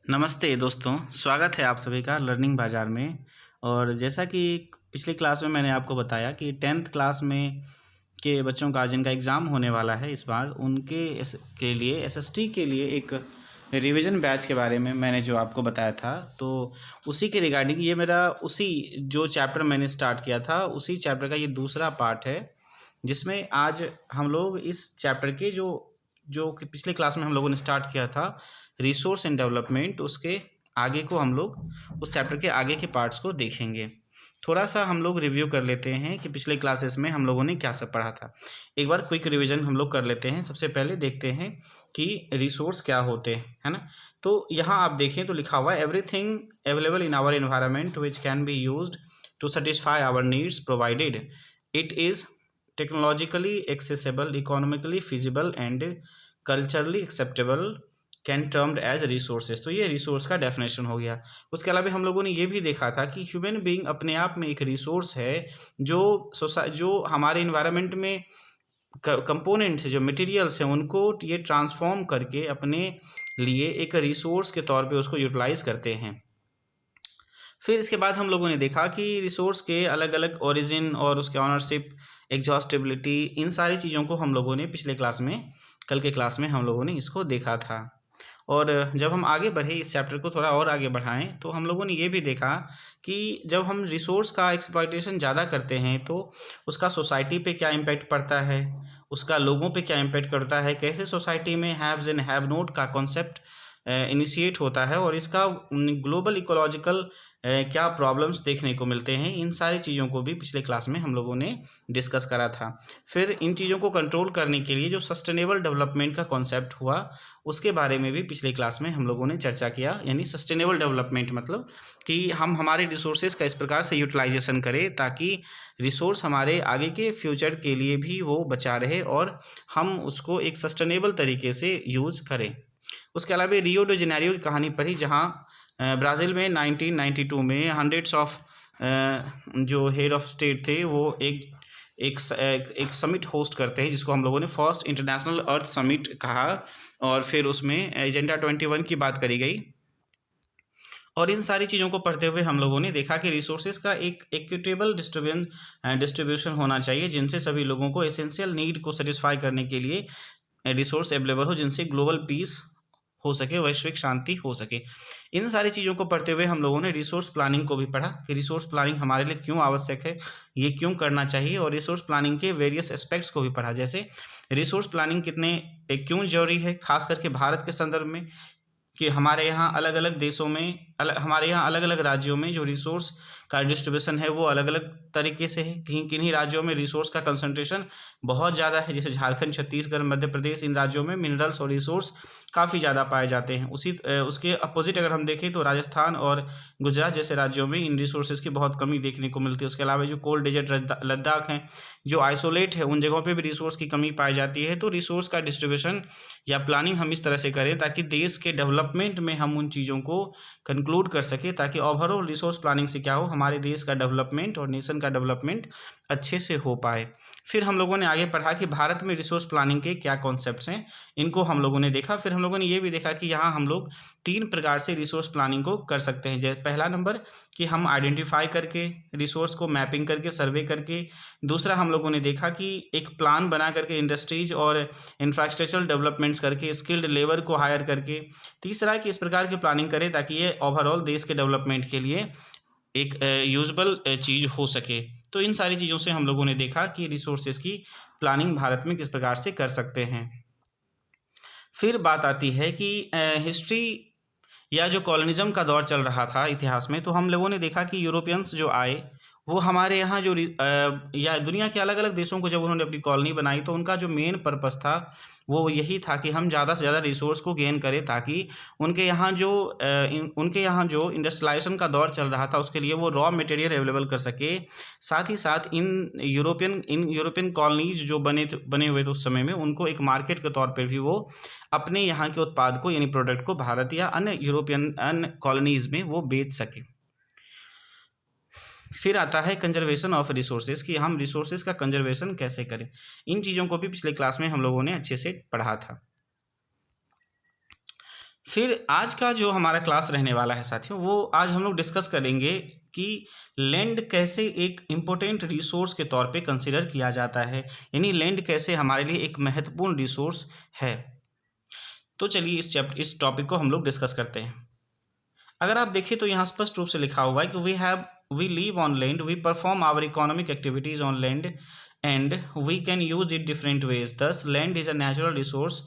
नमस्ते दोस्तों, स्वागत है आप सभी का लर्निंग बाज़ार में। और जैसा कि पिछली क्लास में मैंने आपको बताया कि 10th क्लास में के बच्चों का जिनका एग्ज़ाम होने वाला है इस बार, उनके के लिए एसएसटी के लिए एक रिवीजन बैच के बारे में मैंने जो आपको बताया था, तो उसी के रिगार्डिंग ये मेरा उसी जो चैप्टर मैंने स्टार्ट किया था, उसी चैप्टर का ये दूसरा पार्ट है, जिसमें आज हम लोग इस चैप्टर के जो जो कि पिछले क्लास में हम लोगों ने स्टार्ट किया था रिसोर्स एंड डेवलपमेंट, उसके आगे को हम लोग उस चैप्टर के आगे के पार्ट्स को देखेंगे। थोड़ा सा हम लोग रिव्यू कर लेते हैं कि पिछले क्लासेस में हम लोगों ने क्या सब पढ़ा था। एक बार क्विक रिवीजन हम लोग कर लेते हैं। सबसे पहले देखते हैं कि रिसोर्स क्या होते हैं, है ना। तो यहाँ आप देखें तो लिखा हुआ है everything available in our environment which can be used to satisfy our needs provided it is technologically accessible, economically feasible and culturally acceptable can termed as resources. तो ये रिसोर्स का डेफिनेशन हो गया। उसके अलावा हम लोगों ने ये भी देखा था कि ह्यूमन बीइंग अपने आप में एक रिसोर्स है, जो हमारे इन्वायरमेंट में कंपोनेंट्स जो मटेरियल्स हैं उनको ये ट्रांसफॉर्म करके अपने लिए एक रिसोर्स के तौर पे उसको यूटिलाइज करते हैं। फिर इसके बाद हम लोगों ने देखा कि रिसोर्स के अलग अलग ओरिजिन और उसके ऑनरशिप, एग्जॉस्टिबिलिटी, इन सारी चीज़ों को हम लोगों ने पिछले क्लास में, कल के क्लास में हम लोगों ने इसको देखा था। और जब हम आगे बढ़े, इस चैप्टर को थोड़ा और आगे बढ़ाएं, तो हम लोगों ने ये भी देखा कि जब हम रिसोर्स का एक्सप्लॉयटेशन ज़्यादा करते हैं तो उसका सोसाइटी पे क्या इम्पैक्ट पड़ता है, उसका लोगों पे क्या इम्पैक्ट करता है, कैसे सोसाइटी में हैव्स एंड हैव नोट का कॉन्सेप्ट इनिशिएट होता है और इसका ग्लोबल इकोलॉजिकल क्या प्रॉब्लम्स देखने को मिलते हैं। इन सारी चीज़ों को भी पिछले क्लास में हम लोगों ने डिस्कस करा था। फिर इन चीज़ों को कंट्रोल करने के लिए जो सस्टेनेबल डेवलपमेंट का कॉन्सेप्ट हुआ, उसके बारे में भी पिछले क्लास में हम लोगों ने चर्चा किया। यानी सस्टेनेबल डेवलपमेंट मतलब कि हम हमारे रिसोर्सेज का इस प्रकार से यूटिलाइजेशन करें ताकि रिसोर्स हमारे आगे के फ्यूचर के लिए भी वो बचा रहे और हम उसको एक सस्टेनेबल तरीके से यूज़ करें। उसके अलावा रियो डी जेनेरियो की कहानी पढ़ी, जहाँ ब्राज़ील में 1992 में हंड्रेड्स ऑफ जो हेड ऑफ स्टेट थे वो एक समिट होस्ट करते हैं, जिसको हम लोगों ने फर्स्ट इंटरनेशनल अर्थ समिट कहा। और फिर उसमें एजेंडा 21 की बात करी गई। और इन सारी चीज़ों को पढ़ते हुए हम लोगों ने देखा कि रिसोर्सेज का एक इक्विटेबल डिस्ट्रीब्यूशन होना चाहिए, जिनसे सभी लोगों को एसेंशियल नीड को सेटिस्फाई करने के लिए रिसोर्स अवेलेबल हो, जिनसे ग्लोबल पीस हो सके, वैश्विक शांति हो सके। इन सारी चीज़ों को पढ़ते हुए हम लोगों ने रिसोर्स प्लानिंग को भी पढ़ा कि रिसोर्स प्लानिंग हमारे लिए क्यों आवश्यक है, ये क्यों करना चाहिए, और रिसोर्स प्लानिंग के वेरियस एस्पेक्ट्स को भी पढ़ा। जैसे रिसोर्स प्लानिंग क्यों जरूरी है, खास करके भारत के संदर्भ में, कि हमारे यहाँ अलग अलग देशों में हमारे यहाँ अलग अलग राज्यों में जो रिसोर्स का डिस्ट्रीब्यूशन है वो अलग अलग तरीके से है। कहीं किन्हीं राज्यों में रिसोर्स का कंसंट्रेशन बहुत ज़्यादा है, जैसे झारखंड, छत्तीसगढ़, मध्य प्रदेश, इन राज्यों में मिनरल्स और रिसोर्स काफ़ी ज़्यादा पाए जाते हैं। उसके अपोजिट अगर हम देखें तो राजस्थान और गुजरात जैसे राज्यों में इन रिसोर्सेज की बहुत कमी देखने को मिलती है। उसके अलावा जो कोल्ड डेजर्ट लद्दाख हैं, जो आइसोलेट है, उन जगहों पर भी रिसोर्स की कमी पाई जाती है। तो रिसोर्स का डिस्ट्रीब्यूशन या प्लानिंग हम इस तरह से करें ताकि देश के डेवलपमेंट में हम उन चीज़ों को कंक्लूड कर सके, ताकि ओवरऑल रिसोर्स प्लानिंग से क्या हो, हमारे देश का डेवलपमेंट और नेशन का डेवलपमेंट अच्छे से हो पाए। फिर हम लोगों ने आगे पढ़ा कि भारत में रिसोर्स प्लानिंग के क्या कॉन्सेप्ट्स हैं, इनको हम लोगों ने देखा। फिर हम लोगों ने ये भी देखा कि यहाँ हम लोग 3 प्रकार से रिसोर्स प्लानिंग को कर सकते हैं। जैसे पहला नंबर कि हम आइडेंटिफाई करके रिसोर्स को मैपिंग करके, सर्वे करके। दूसरा हम लोगों ने देखा कि एक प्लान बना करके इंडस्ट्रीज और इंफ्रास्ट्रक्चरल डेवलपमेंट्स करके, स्किल्ड लेबर को हायर करके। तीसरा कि इस प्रकार की प्लानिंग करें ताकि ये ओवरऑल देश के डेवलपमेंट के लिए एक यूजेबल चीज़ हो सके। तो इन सारी चीज़ों से हम लोगों ने देखा कि रिसोर्सेज की प्लानिंग भारत में किस प्रकार से कर सकते हैं। फिर बात आती है कि हिस्ट्री या जो कॉलोनिज्म का दौर चल रहा था इतिहास में, तो हम लोगों ने देखा कि यूरोपियंस जो आए वो हमारे यहाँ या दुनिया के अलग अलग देशों को जब उन्होंने अपनी कॉलोनी बनाई, तो उनका जो मेन पर्पस था वो यही था कि हम ज़्यादा से ज़्यादा रिसोर्स को गेन करें ताकि उनके यहाँ जो इंडस्ट्रियलाइजेशन का दौर चल रहा था उसके लिए वो रॉ मटेरियल अवेलेबल कर सके। साथ ही साथ इन यूरोपियन कॉलोनीज जो बने हुए थे उस समय में, उनको एक मार्केट के तौर पर भी वो अपने यहाँ के उत्पाद को, यानी प्रोडक्ट को, भारत या अन्य कॉलोनीज में वो बेच सके। फिर आता है कंजर्वेशन ऑफ रिसोर्सेज, कि हम रिसोर्सेज का कंजर्वेशन कैसे करें। इन चीज़ों को भी पिछले क्लास में हम लोगों ने अच्छे से पढ़ा था। फिर आज का जो हमारा क्लास रहने वाला है साथियों, वो आज हम लोग डिस्कस करेंगे कि लैंड कैसे एक इम्पोर्टेंट रिसोर्स के तौर पे कंसिडर किया जाता है, यानी लैंड कैसे हमारे लिए एक महत्वपूर्ण रिसोर्स है। तो चलिए इस टॉपिक को हम लोग डिस्कस करते हैं। अगर आप देखें तो यहाँ स्पष्ट रूप से लिखा हुआ है कि we live on land, we perform our economic activities on land and we can use it different ways. Thus land is a natural resource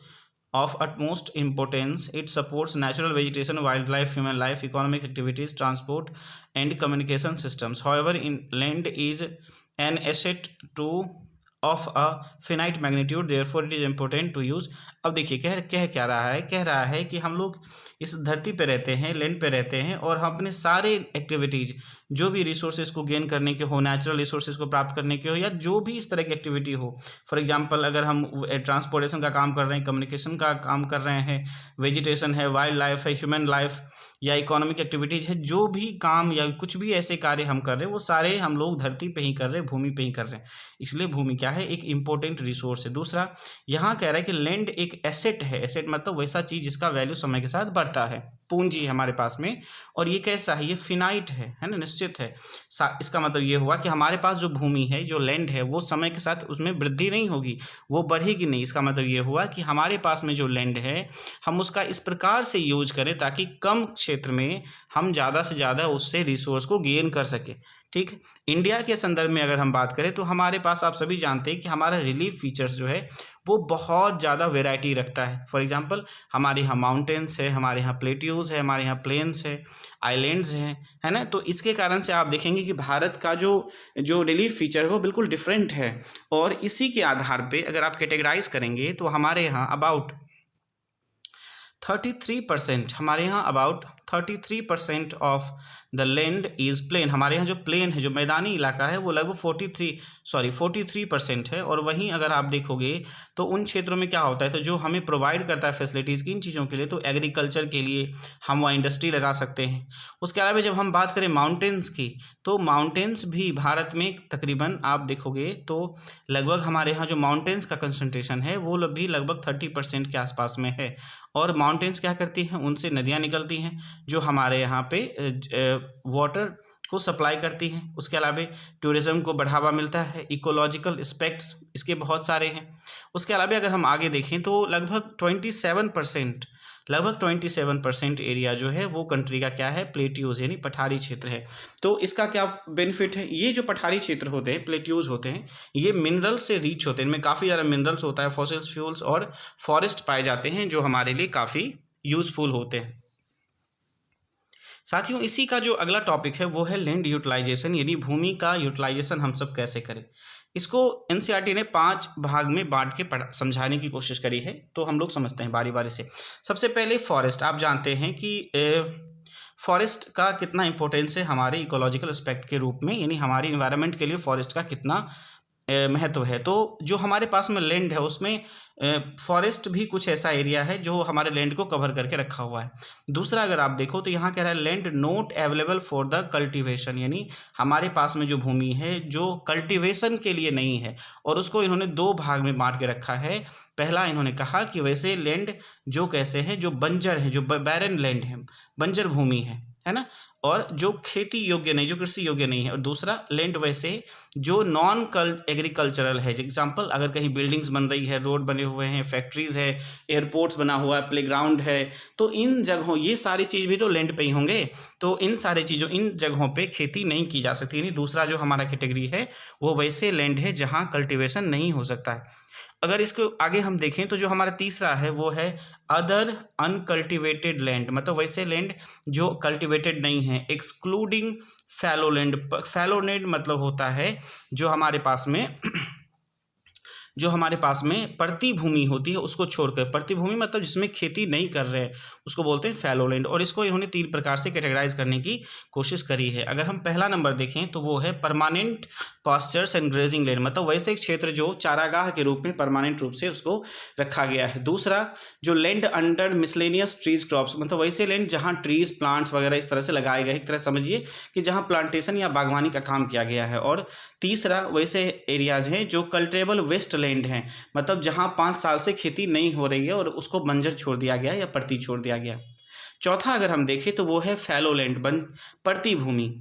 of utmost importance. It supports natural vegetation, wildlife, human life, economic activities, transport, and communication systems. However, land is an asset to of a finite magnitude, therefore it is important to use. अब देखिए कह क्या रहा है, कह रहा है कि हम लोग इस धरती पे रहते हैं, लैंड पे रहते हैं, और हम अपने सारे एक्टिविटीज जो भी रिसोर्सेज को गेन करने के हो, नेचुरल रिसोर्सेज को प्राप्त करने के हो, या जो भी इस तरह की एक्टिविटी हो, फॉर एग्जांपल अगर हम ट्रांसपोर्टेशन का काम कर रहे हैं, कम्युनिकेशन का काम कर रहे हैं, वेजिटेशन है, वाइल्ड लाइफ है, ह्यूमन लाइफ या इकोनॉमिक एक्टिविटीज है, जो भी काम या कुछ भी ऐसे कार्य हम कर रहे हैं वो सारे हम लोग धरती पे ही कर रहे हैं, भूमि पे ही कर रहे हैं। इसलिए भूमि क्या है, एक इंपॉर्टेंट रिसोर्स है। दूसरा यहाँ कह रहा है कि लैंड एक एसेट है। एसेट मतलब वैसा चीज जिसका वैल्यू समय के साथ बढ़ता है, पूंजी हमारे पास में, और ये कैसा है, ये फिनाइट है ना, निश्चित है। इसका मतलब ये हुआ कि हमारे पास जो भूमि है, जो लैंड है, वो समय के साथ उसमें वृद्धि नहीं होगी, वो बढ़ेगी नहीं। इसका मतलब ये हुआ कि हमारे पास में जो लैंड है हम उसका इस प्रकार से यूज करें ताकि कम क्षेत्र में हम ज़्यादा से ज़्यादा उससे रिसोर्स को गेन कर सके। ठीक, इंडिया के संदर्भ में अगर हम बात करें तो हमारे पास आप सभी जानते हैं कि हमारा रिलीफ फीचर्स जो है वो बहुत ज़्यादा वेराइटी रखता है। फॉर एग्जांपल हमारे यहाँ माउंटेन्स है, हमारे यहाँ प्लेट्यूज़ है, हमारे यहाँ प्लेन्स है, आइलैंड्स हैं, है ना। तो इसके कारण से आप देखेंगे कि भारत का जो रिलीफ फीचर है वो बिल्कुल डिफरेंट है, और इसी के आधार पे अगर आप कैटेगराइज करेंगे तो हमारे यहाँ अबाउट 33%, हमारे यहाँ about 33% of the land is plain. हमारे यहाँ जो प्लेन है, जो मैदानी इलाका है, वो लगभग 43% है। और वहीं अगर आप देखोगे तो उन क्षेत्रों में क्या होता है, तो जो हमें प्रोवाइड करता है फैसिलिटीज़ किन चीज़ों के लिए, तो एग्रीकल्चर के लिए हम वहाँ इंडस्ट्री लगा सकते हैं। उसके अलावा जब हम बात करें माउंटेन्स की, तो माउंटेन्स भी भारत में तकरीबन आप देखोगे तो लगभग हमारे यहाँ जो माउंटेन्स का कंसंट्रेशन है वो भी लगभग 30% के आसपास में है। और माउंटेन्स क्या करती हैं, उनसे नदियाँ निकलती हैं जो हमारे यहाँ पे वाटर को सप्लाई करती हैं। उसके अलावा टूरिज़्म को बढ़ावा मिलता है, इकोलॉजिकल एस्पेक्ट्स इसके बहुत सारे हैं। उसके अलावा अगर हम आगे देखें तो लगभग 27% एरिया जो है वो कंट्री का क्या है, प्लेट्यूज यानी पठारी क्षेत्र है। तो इसका क्या बेनिफिट है, ये जो पठारी क्षेत्र होते हैं, प्लेट्यूज होते हैं, ये मिनरल से रिच होते हैं, इनमें काफ़ी ज़्यादा मिनरल्स होता है, फॉसिल्स फ्यूल्स और फॉरेस्ट पाए जाते हैं जो हमारे लिए काफ़ी यूजफुल होते हैं। साथियों इसी का जो अगला टॉपिक है वो है लैंड यूटिलाइजेशन, यानी भूमि का यूटिलाइजेशन हम सब कैसे करें। इसको एनसीईआरटी ने 5 भाग में बांट के समझाने की कोशिश करी है, तो हम लोग समझते हैं बारी बारी से। सबसे पहले फॉरेस्ट, आप जानते हैं कि फॉरेस्ट का कितना इंपॉर्टेंस है हमारे इकोलॉजिकल एस्पेक्ट के रूप में, यानी हमारी इन्वायरमेंट के लिए फॉरेस्ट का कितना महत्व है। तो जो हमारे पास में लैंड है उसमें फॉरेस्ट भी कुछ ऐसा एरिया है जो हमारे लैंड को कवर करके रखा हुआ है। दूसरा अगर आप देखो तो यहाँ कह रहा है land not available for the cultivation, यानी हमारे पास में जो भूमि है जो कल्टीवेशन के लिए नहीं है, और उसको इन्होंने 2 भाग में बांट के रखा है। पहला इन्होंने कहा कि वैसे लैंड जो कैसे हैं, जो बंजर है, जो बैरन लैंड है, बंजर भूमि है ना, और जो खेती योग्य नहीं, जो कृषि योग्य नहीं है। और दूसरा लैंड वैसे जो नॉन एग्रीकल्चरल है, एग्जाम्पल अगर कहीं बिल्डिंग्स बन रही है, रोड बने हुए हैं, फैक्ट्रीज है, एयरपोर्ट्स बना हुआ है, प्लेग्राउंड है, तो इन जगहों, ये सारी चीज़ भी तो लैंड पे ही होंगे, तो इन सारी चीज़ों, इन जगहों पे खेती नहीं की जा सकती। यानी दूसरा जो हमारा कैटेगरी है वो वैसे लैंड है जहाँ कल्टिवेशन नहीं हो सकता है। अगर इसको आगे हम देखें तो जो हमारा तीसरा है वो है अदर अनकल्टिवेटेड लैंड, मतलब वैसे लैंड जो कल्टिवेटेड नहीं है, excluding fallow land. Fallow land मतलब होता है जो हमारे पास में परती भूमि होती है उसको छोड़कर, परती भूमि मतलब जिसमें खेती नहीं कर रहे हैं उसको बोलते हैं फैलो लैंड। और इसको इन्होंने 3 प्रकार से कैटेगराइज करने की कोशिश करी है। अगर हम पहला नंबर देखें तो वो है permanent pastures and grazing land, मतलब वैसे क्षेत्र जो चारागाह के रूप में परमानेंट रूप से उसको रखा गया है। दूसरा जो land under miscellaneous trees crops, मतलब वैसे लैंड जहाँ ट्रीज प्लांट्स वगैरह इस तरह से लगाए गए, एक तरह समझिए कि जहाँ प्लांटेशन या बागवानी का काम किया गया है। और तीसरा वैसे एरियाज हैं जो कल्टिवेबल वेस्ट लैंड हैं, मतलब जहाँ 5 साल से खेती नहीं हो रही है और उसको बंजर छोड़ दिया गया या परती छोड़ दिया गया। चौथा अगर हम देखें तो वो है फैलो लैंड, परती भूमि।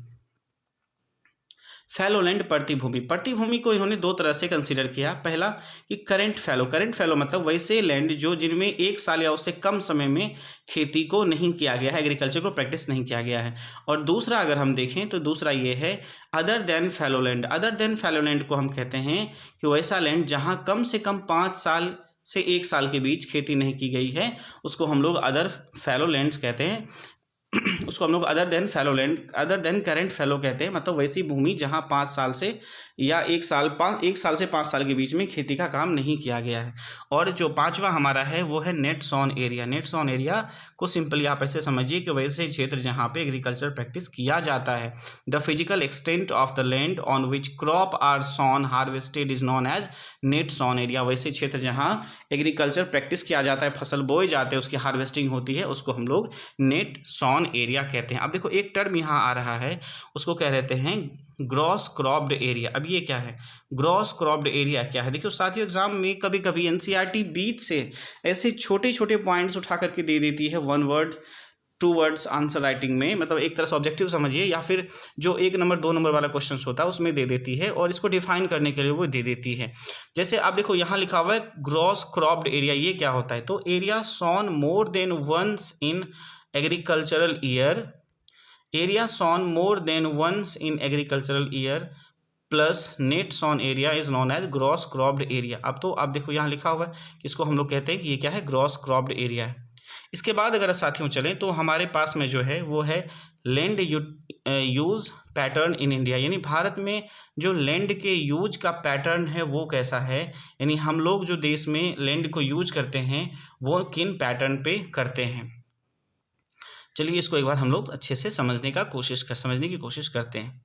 फैलो लैंड परती भूमि, परती भूमि को इन्होंने दो तरह से कंसीडर किया। पहला कि करंट फैलो मतलब वैसे लैंड जो जिनमें 1 साल या उससे कम समय में खेती को नहीं किया गया है, एग्रीकल्चर को प्रैक्टिस नहीं किया गया है। और दूसरा अगर हम देखें तो दूसरा ये है other than fallow land. Other than fallow land को हम कहते हैं कि वैसा लैंड जहाँ कम से कम 5 साल से 1 साल के बीच खेती नहीं की गई है, उसको हम लोग अदर फैलो लैंड्स कहते हैं। उसको हम लोग other than fallow land, other than current fallow कहते हैं, मतलब वैसी भूमि जहां 5 साल से या 1 साल से 5 साल के बीच में खेती का काम नहीं किया गया है। और जो पांचवा हमारा है वो है net sown area. Net sown area को सिंपली आप ऐसे समझिए कि वैसे क्षेत्र जहां पे एग्रीकल्चर प्रैक्टिस किया जाता है। The physical extent of the land on which crop are sown harvested is known as net sown area. वैसे क्षेत्र जहां एग्रीकल्चर प्रैक्टिस किया जाता है, फसल बोए जाते हैं, उसकी हार्वेस्टिंग होती है, उसको हम लोग नेट सॉन एरिया कहते हैं। अब देखो एक टर्म यहाँ आ रहा है, उसको कह रहते हैं ग्रॉस क्रॉप्ड एरिया। अब ये क्या है, ग्रॉस क्रॉप्ड एरिया क्या है? देखियो साथियों, एग्जाम में कभी कभी एनसीईआरटी बीच से ऐसे छोटे छोटे पॉइंट्स उठा करके दे देती है, 1 वर्ड 2 वर्ड्स आंसर राइटिंग में, मतलब एक तरह से ऑब्जेक्टिव समझिए, या फिर जो 1 नंबर 2 नंबर वाला क्वेश्चन होता है उसमें दे देती है, और इसको डिफाइन करने के लिए वो दे देती है। जैसे आप देखो यहाँ लिखा हुआ है ग्रॉस क्रॉप्ड एरिया, ये क्या होता है? तो area sown more than once in agricultural year, area sown more than once in agricultural year plus net sown area is known as gross cropped area. अब तो आप देखो यहाँ लिखा हुआ है कि इसको हम लोग कहते हैं कि ये क्या है, ग्रॉस क्रॉप्ड एरिया है। इसके बाद अगर साथियों चलें तो हमारे पास में जो है वो है land use pattern in India, यानी भारत में जो लैंड के यूज का पैटर्न है वो कैसा है, यानी हम लोग जो देश में लैंड को यूज करते हैं वो किन पैटर्न पे करते हैं। चलिए इसको एक बार हम लोग अच्छे से समझने की कोशिश करते हैं।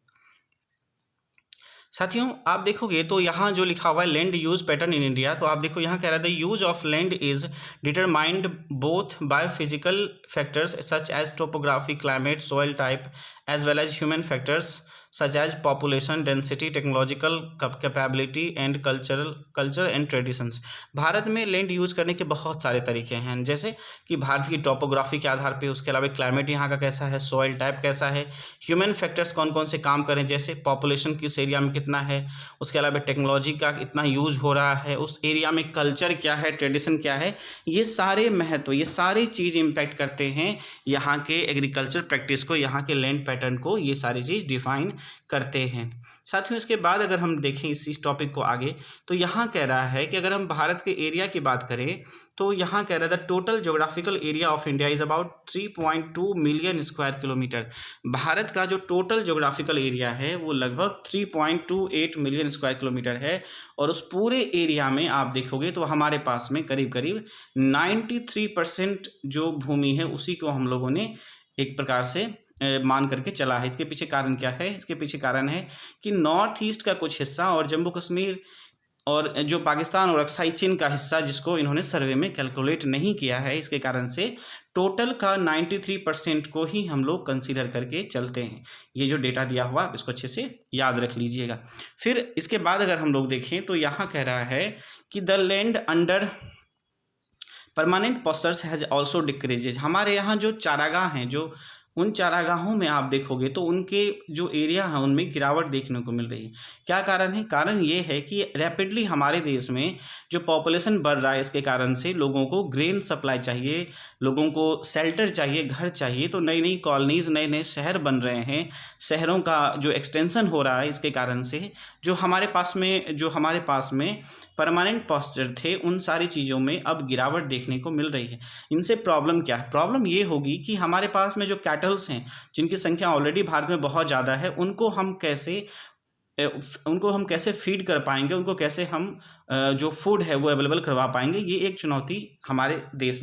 साथियों आप देखोगे तो यहाँ जो लिखा हुआ है land use pattern in India, तो आप देखो यहाँ कह रहा है the use of land is determined both by physical factors such as topography, climate, soil type as well as human factors such as population density, technological capability and culture and traditions. Bharat में land use करने के बहुत सारे तरीके हैं, जैसे कि भारत की टोपोग्राफी के आधार पे, उसके अलावा क्लाइमेट यहाँ का कैसा है, सॉइल टाइप कैसा है, ह्यूमन फैक्टर्स कौन कौन से काम करें, जैसे पॉपुलेशन किस एरिया में कितना है, उसके अलावा टेक्नोलॉजी का इतना यूज हो रहा है, उस एरिया में कल्चर क्या है, ट्रेडिशन क्या है, ये सारे महत्व, ये सारी चीज़ इम्पैक्ट करते हैं यहाँ के एग्रीकल्चर प्रैक्टिस को, यहाँ के लैंड पैटर्न को, ये सारी चीज़ डिफाइन करते हैं। साथियों इसके बाद अगर हम देखें इस टॉपिक को आगे, तो यहाँ कह रहा है कि अगर हम भारत के एरिया की बात करें तो यहाँ कह रहा था total geographical area of India is about 3.2 million square kilometre. Bharat का जो टोटल ज्योग्राफिकल एरिया है वो लगभग 3.28 मिलियन स्क्वायर किलोमीटर है, और उस पूरे एरिया में आप देखोगे तो हमारे पास में करीब करीब 93% जो भूमि है उसी को हम लोगों ने एक प्रकार से मान करके चला है। इसके पीछे कारण क्या है? इसके पीछे कारण है कि नॉर्थ ईस्ट का कुछ हिस्सा और जम्मू कश्मीर और जो पाकिस्तान और अक्साई चीन का हिस्सा, जिसको इन्होंने सर्वे में कैलकुलेट नहीं किया है, इसके कारण से टोटल का 93% को ही हम लोग कंसीडर करके चलते हैं। ये जो डेटा दिया हुआ आप इसको अच्छे से याद रख लीजिएगा। फिर इसके बाद अगर हम लोग देखें तो यहाँ कह रहा है कि the land under permanent postures has also decreases. हमारे यहाँ जो चारागाह हैं, जो उन चारागाहों में आप देखोगे तो उनके जो एरिया है उनमें गिरावट देखने को मिल रही है। क्या कारण है? कारण ये है कि रैपिडली हमारे देश में जो पॉपुलेशन बढ़ रहा है, इसके कारण से लोगों को ग्रेन सप्लाई चाहिए, लोगों को शेल्टर चाहिए, घर चाहिए, तो नई नई कॉलोनीज़, नए नए शहर बन रहे हैं, शहरों का जो एक्सटेंशन हो रहा है, इसके कारण से जो हमारे पास में परमानेंट पॉस्चर थे उन सारी चीज़ों में अब गिरावट देखने को मिल रही है। इनसे प्रॉब्लम क्या है? प्रॉब्लम ये होगी कि हमारे पास में जो कैटल्स हैं जिनकी संख्या ऑलरेडी भारत में बहुत ज़्यादा है, उनको हम कैसे फीड कर पाएंगे, उनको कैसे हम जो फूड है वो अवेलेबल करवा पाएंगे, ये एक चुनौती हमारे देश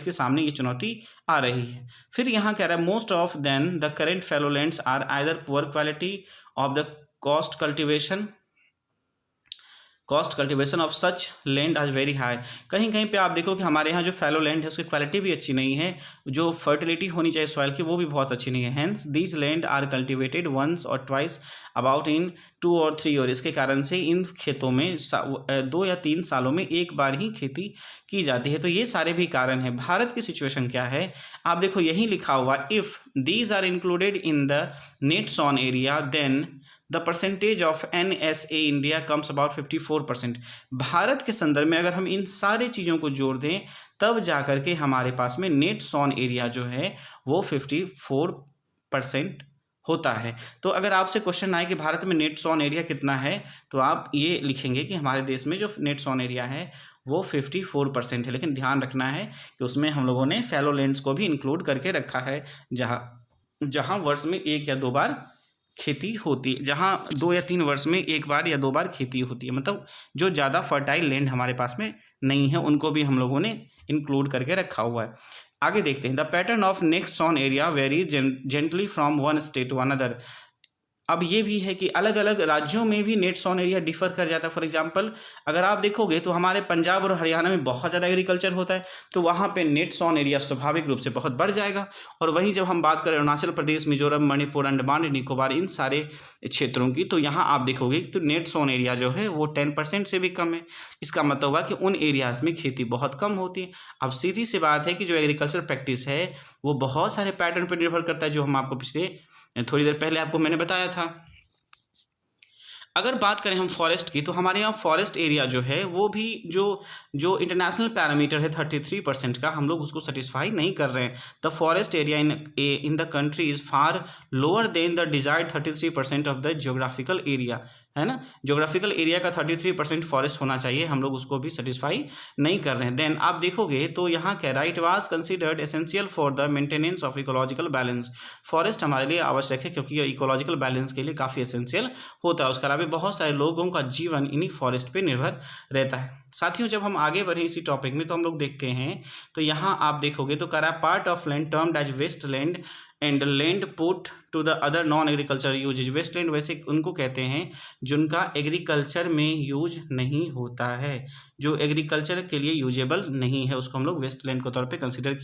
के सामने ये चुनौती आ रही है। फिर यहाँ कह रहा है most of then the current fallow lands are either poor quality of the cost cultivation cost cultivation of such land are very high. कहीं कहीं पे आप देखो कि हमारे यहाँ जो फैलो लैंड है उसकी क्वालिटी भी अच्छी नहीं है, जो फर्टिलिटी होनी चाहिए सॉइल की वो भी बहुत अच्छी नहीं है। Hence these land are cultivated once or twice about in 2 or 3 year. इसके कारण से इन खेतों में 2 या 3 सालों में एक बार ही खेती की जाती है। तो ये सारे भी कारण हैं। भारत की सिचुएशन क्या है आप देखो, यही लिखा हुआ, if these are included in the net sown area then the percentage of NSA India comes about 54%। भारत के संदर्भ में अगर हम इन सारी चीज़ों को जोड़ दें तब जाकर के हमारे पास में नेट सॉन एरिया जो है वो 54% होता है। तो अगर आपसे क्वेश्चन आए कि भारत में नेट सॉन एरिया कितना है तो आप ये लिखेंगे कि हमारे देश में जो नेट सॉन एरिया है वो 54% है। लेकिन ध्यान रखना है कि उसमें हम लोगों ने फैलो लैंड्स को भी इंक्लूड करके रखा है, जहाँ वर्ष में 1 या 2 बार खेती होती है, जहाँ 2 या 3 वर्ष में 1 बार या 2 बार खेती होती है। मतलब जो ज़्यादा फर्टाइल लैंड हमारे पास में नहीं है उनको भी हम लोगों ने इंक्लूड करके रखा हुआ है। आगे देखते हैं, the pattern of next sown area very gently from one state to another. अब ये भी है कि अलग अलग राज्यों में भी नेट सॉन एरिया डिफर कर जाता है। फॉर एग्जांपल अगर आप देखोगे तो हमारे पंजाब और हरियाणा में बहुत ज़्यादा एग्रीकल्चर होता है, तो वहाँ पे नेट सॉन एरिया स्वाभाविक रूप से बहुत बढ़ जाएगा। और वहीं जब हम बात करें अरुणाचल प्रदेश, मिजोरम, मणिपुर, अंडमान निकोबार, इन सारे क्षेत्रों की, तो यहाँ आप देखोगे तो नेट सॉन एरिया जो है वो 10% से भी कम है। इसका मतलब हुआ कि उन एरियाज़ में खेती बहुत कम होती है। अब सीधी सी बात है कि जो एग्रीकल्चर प्रैक्टिस है वो बहुत सारे पैटर्न पर निर्भर करता है, जो हम आपको पिछले थोड़ी देर पहले आपको मैंने बताया था। अगर बात करें हम फॉरेस्ट की, तो हमारे यहाँ फॉरेस्ट एरिया जो है वो भी जो इंटरनेशनल पैरामीटर है 33% का, हम लोग उसको सेटिस्फाई नहीं कर रहे हैं। The forest area in the country is far lower than the desired 33% of the geographical area, है ना। जियोग्राफिकल एरिया का 33% फॉरेस्ट होना चाहिए, हम लोग उसको भी सेटिस्फाई नहीं कर रहे हैं। देन आप देखोगे तो यहाँ क्या, right was considered essential for the maintenance of ecological balance. Forest हमारे लिए आवश्यक है क्योंकि ये इकोलॉजिकल बैलेंस के लिए काफ़ी एसेंशियल होता है। उसके अलावा बहुत सारे लोगों का जीवन इन्हीं फॉरेस्ट पे निर्भर रहता है। साथियों जब हम आगे बढ़े इसी टॉपिक में तो हम लोग देखते हैं, तो यहाँ आप देखोगे तो करा part of land termed as waste land and land put to the other non agriculture uses. Waste land वैसे उनको कहते हैं जिनका एग्रीकल्चर में यूज नहीं होता है, जो एग्रीकल्चर के लिए यूजेबल नहीं है, उसको हम लोग वेस्ट लैंड के तौर पे कंसिडर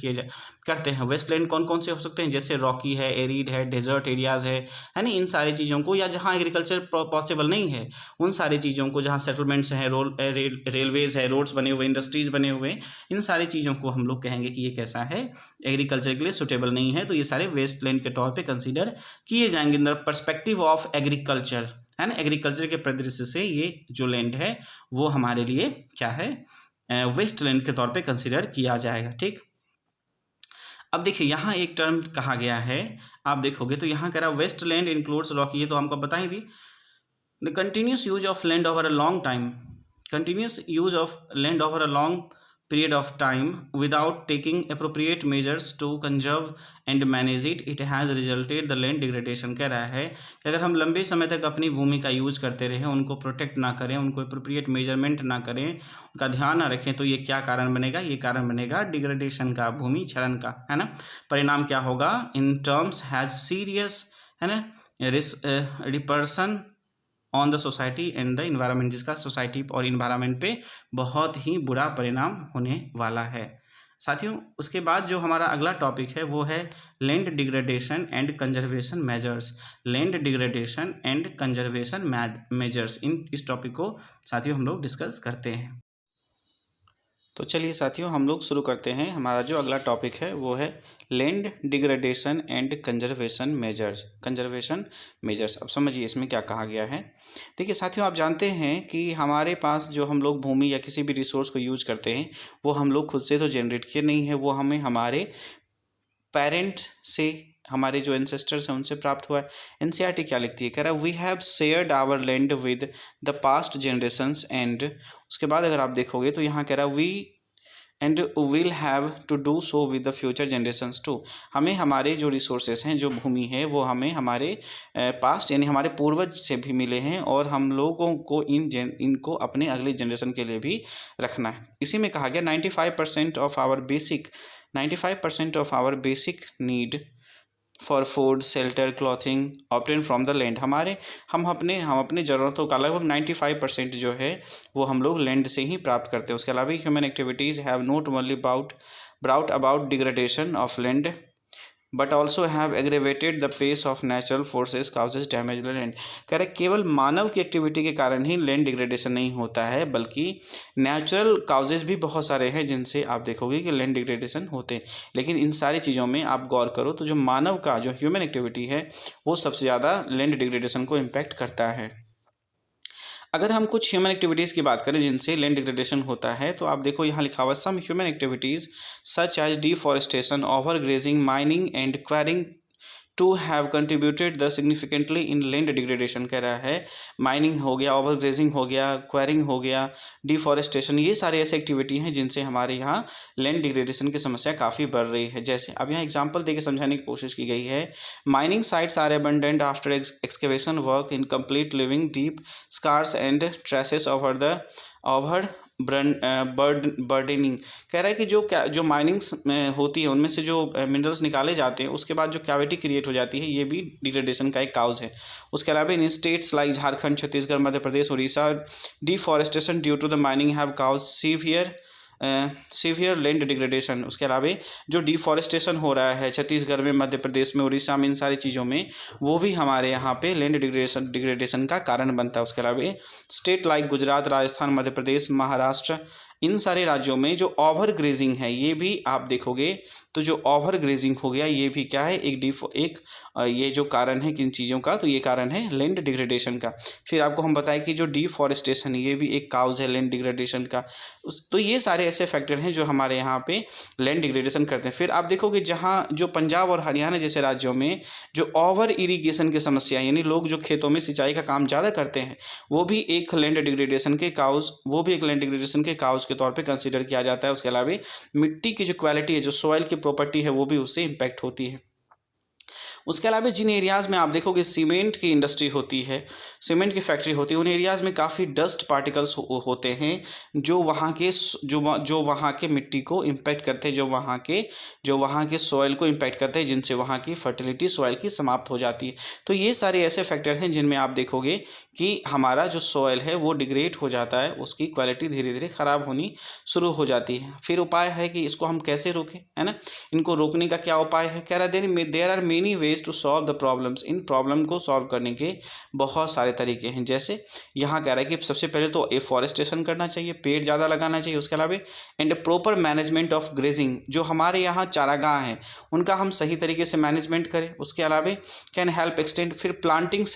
करते हैं। वेस्ट लैंड कौन कौन से हो सकते हैं, जैसे रॉकी है, एरिड है, डेजर्ट एरियाज़ है ना, इन सारी चीज़ों को, या जहाँ एग्रीकल्चर पॉसिबल नहीं है उन सारी चीज़ों को, जहाँ सेटलमेंट्स हैं, रेलवेज़ है, रोड्स बने हुए, इंडस्ट्रीज़ बने हुए, इन सारी चीज़ों को हम लोग कहेंगे कि ये कैसा है, एग्रीकल्चर के लिए सुटेबल नहीं है। तो ये सारे वेस्ट लैंड के तौर पे कंसीडर किए जाएंगे in the perspective of agriculture, है ना। एग्रीकल्चर के परिदृश्य से ये जो लैंड है वो हमारे लिए क्या है, वेस्ट लैंड के तौर पे कंसीडर किया जाएगा। ठीक, अब देखिए यहाँ एक टर्म कहा गया है, आप देखोगे तो यहाँ कह रहा है वेस्ट लैंड इंक्लूड्स रॉकी, ये तो हमको बता ही दी। The continuous use of land over a long time, continuous use of land over a long period of time without taking appropriate measures to conserve and manage it, it has resulted the land degradation। कह रहा है कि अगर हम लंबे समय तक अपनी भूमि का यूज करते रहें, उनको प्रोटेक्ट ना करें, उनको अप्रोप्रिएट मेजरमेंट ना करें, उनका ध्यान ना रखें, तो ये क्या कारण बनेगा, ये कारण बनेगा डिग्रेडेशन का, भूमि क्षरण का, है ना। परिणाम क्या होगा, इन टर्म्स हैज सीरियस, है ना, repercussion on the society and the environment, जिसका सोसाइटी और इन्वायरमेंट पे बहुत ही बुरा परिणाम होने वाला है। साथियों उसके बाद जो हमारा अगला टॉपिक है वो है land degradation and conservation measures. Land degradation and conservation measures, इस टॉपिक को साथियों हम लोग डिस्कस करते हैं। तो चलिए साथियों हम लोग शुरू करते हैं। हमारा जो अगला टॉपिक है वो है land degradation and conservation measures. अब समझिए इसमें क्या कहा गया है। देखिए साथियों आप जानते हैं कि हमारे पास जो हम लोग भूमि या किसी भी रिसोर्स को यूज करते हैं वो हम लोग खुद से तो जनरेट किए नहीं है, वो हमें हमारे पेरेंट से, हमारे जो एंसेस्टर्स हैं उनसे प्राप्त हुआ है। एनसीईआरटी क्या लिखती है, कह रहा है we have shared our land with the past generations and, उसके बाद अगर आप देखोगे तो यहाँ कह रहा है we and will have to do so with the future generations too. हमें हमारे जो रिसोर्सेज हैं, जो भूमि है, वो हमें हमारे पास्ट यानी हमारे पूर्वज से भी मिले हैं और हम लोगों को इनको अपने अगले जनरेशन के लिए भी रखना है। इसी में कहा गया 95% of our basic need for food, shelter, clothing obtain from the land. हम अपने ज़रूरतों का लगभग 95% जो है वो हम लोग लैंड से ही प्राप्त करते हैं। उसके अलावा human activities have not only brought about degradation of land but also have aggravated the pace of natural forces causes damage land. कह रहे केवल मानव की एक्टिविटी के कारण ही लैंड डिग्रेडेशन नहीं होता है, बल्कि नेचुरल काउजेज भी बहुत सारे हैं जिनसे आप देखोगे कि लैंड डिग्रेडेशन होते हैं। लेकिन इन सारी चीज़ों में आप गौर करो तो जो मानव का जो ह्यूमन एक्टिविटी है वो सबसे ज़्यादा लैंड डिग्रेडेशन को इम्पैक्ट करता है। अगर हम कुछ ह्यूमन एक्टिविटीज़ की बात करें जिनसे लैंड डिग्रेडेशन होता है, तो आप देखो यहाँ लिखा हुआ some human activities such as deforestation, over grazing, mining and quarrying too have contributed the significantly in land degradation. कह रहा है माइनिंग हो गया, ओवर ग्रेजिंग हो गया, क्वायरिंग हो गया, डिफॉरेस्टेशन, ये सारे ऐसे एक्टिविटी हैं जिनसे हमारे यहाँ लैंड डिग्रेडेशन की समस्या काफ़ी बढ़ रही है। जैसे अब यहाँ एग्जांपल देके समझाने की कोशिश की गई है। Mining sites are abundant after excavation work in complete living deep scars and traces overburdening. कह रहा है कि जो माइनिंग्स होती है उनमें से जो मिनरल्स निकाले जाते हैं उसके बाद जो कैविटी क्रिएट हो जाती है ये भी डिग्रेडेशन का एक काउज है। उसके अलावा in states like Jharkhand, Chhattisgarh, Madhya Pradesh, Orissa, deforestation due to the mining have cause severe land degradation. उसके अलावा जो डिफॉरेस्टेशन हो रहा है छत्तीसगढ़ में, मध्य प्रदेश में, उड़ीसा में, इन सारी चीज़ों में वो भी हमारे यहाँ पे लैंड डिग्रेडेशन का कारण बनता है। उसके अलावा स्टेट लाइक गुजरात, राजस्थान, मध्य प्रदेश, महाराष्ट्र, इन सारे राज्यों में जो ओवर ग्रेजिंग है ये भी आप देखोगे तो जो ओवर ग्रेजिंग हो गया ये भी क्या है, ये जो कारण है किन चीज़ों का, तो ये कारण है लैंड डिग्रेडेशन का। फिर आपको हम बताएं कि जो डिफॉरेस्टेशन ये भी एक काउज है लैंड डिग्रेडेशन का। तो ये सारे ऐसे फैक्टर हैं जो हमारे यहाँ पे लैंड डिग्रेडेशन करते हैं। फिर आप देखोगे जहाँ जो पंजाब और हरियाणा जैसे राज्यों में जो ओवर इरीगेशन की समस्या, यानी लोग जो खेतों में सिंचाई का काम ज़्यादा करते हैं वो भी एक लैंड डिग्रेडेशन के काउज के तौर पे कंसीडर किया जाता है। उसके अलावा मिट्टी की जो क्वालिटी है, जो सॉइल की प्रॉपर्टी है, वो भी उससे इम्पैक्ट होती है। उसके अलावा जिन एरियाज़ में आप देखोगे सीमेंट की इंडस्ट्री होती है, सीमेंट की फैक्ट्री होती है, उन एरियाज़ में काफ़ी डस्ट पार्टिकल्स होते हैं जो वहाँ के मिट्टी को इम्पैक्ट करते हैं, जो वहाँ के सॉइल को इम्पैक्ट करते हैं, जिनसे वहाँ की फर्टिलिटी सॉइल की समाप्त हो जाती है। तो ये सारे ऐसे फैक्टर हैं जिनमें आप देखोगे कि हमारा जो सॉइल है वो डिग्रेड हो जाता है, उसकी क्वालिटी धीरे धीरे ख़राब होनी शुरू हो जाती है। फिर उपाय है कि इसको हम कैसे रोकें, है ना। इनको रोकने का क्या उपाय है, कह रहा है there are many ways to solve the problems. इन प्रॉब्लम को सॉल्व करने के बहुत सारे तरीके हैं। जैसे यहाँ कह रहा है कि सबसे पहले तो एफॉरेस्टेशन करना चाहिए, पेड़ ज़्यादा लगाना चाहिए। उसके अलावा and proper management of grazing, जो हमारे यहाँ चारागाह हैं उनका हम सही तरीके से मैनेजमेंट करें। उसके अलावा कैन हेल्प एक्सटेंड, फिर प्लांटिंग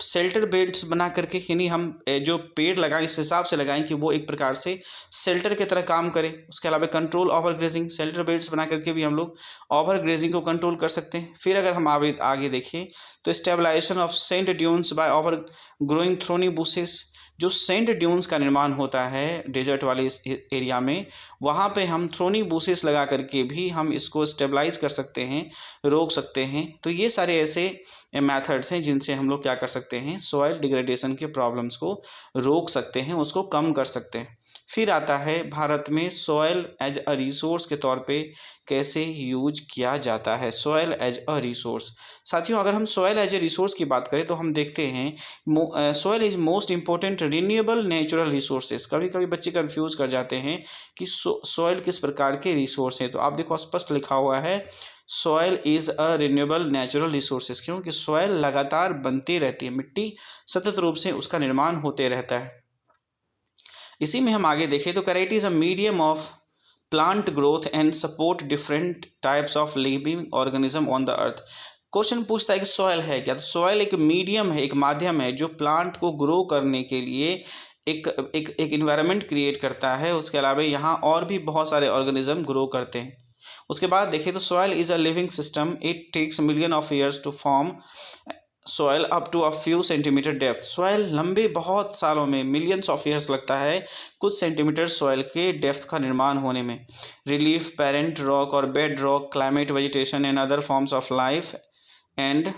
शेल्टर बेल्ट्स बना करके, यानी हम जो पेड़ लगाएं इस हिसाब से लगाएं कि वो एक प्रकार से शेल्टर की तरह काम करे। उसके अलावा control over grazing, shelter belts बना करके भी हम लोग ओवर ग्रेजिंग को कंट्रोल कर सकते हैं। फिर अगर हम आगे देखें तो stabilization of sand dunes by over growing thorny bushes, जो सेंट ड्यून्स का निर्माण होता है डेजर्ट वाले इस एरिया में, वहाँ पे हम थ्रोनी बुशेस लगा करके भी हम इसको स्टेबलाइज कर सकते हैं, रोक सकते हैं। तो ये सारे ऐसे मेथड्स हैं जिनसे हम लोग क्या कर सकते हैं, सॉइल डिग्रेडेशन के प्रॉब्लम्स को रोक सकते हैं, उसको कम कर सकते हैं। फिर आता है भारत में सॉइल एज अ रिसोर्स के तौर पे कैसे यूज किया जाता है, सॉइल एज अ रिसोर्स। साथियों अगर हम सॉइल एज ए रिसोर्स की बात करें तो हम देखते हैं soil is most important renewable natural resources. कभी कभी बच्चे कंफ्यूज कर जाते हैं कि सॉइल किस प्रकार के रिसोर्स हैं। तो आप देखो स्पष्ट लिखा हुआ है soil is a renewable natural resources, क्योंकि सॉइल लगातार बनती रहती है, मिट्टी सतत रूप से उसका निर्माण होते रहता है। इसी में हम आगे देखें तो it is a medium of plant growth and support different types of living organism on the earth. Question पूछता है कि सॉइल है क्या, तो सॉइल एक मीडियम है, एक माध्यम है जो प्लांट को ग्रो करने के लिए एक इन्वायरमेंट क्रिएट करता है। उसके अलावा यहाँ और भी बहुत सारे ऑर्गेनिज्म ग्रो करते हैं। उसके बाद देखिए तो soil is a living system, it takes million of years to form soil up to a few centimetre depth. Soil लंबे बहुत सालों में मिलियंस ऑफ ईयर्स लगता है कुछ सेंटीमीटर सॉइल के डेप्थ का निर्माण होने में। रिलीफ, पेरेंट रॉक और bed rock, climate, vegetation and other forms of life and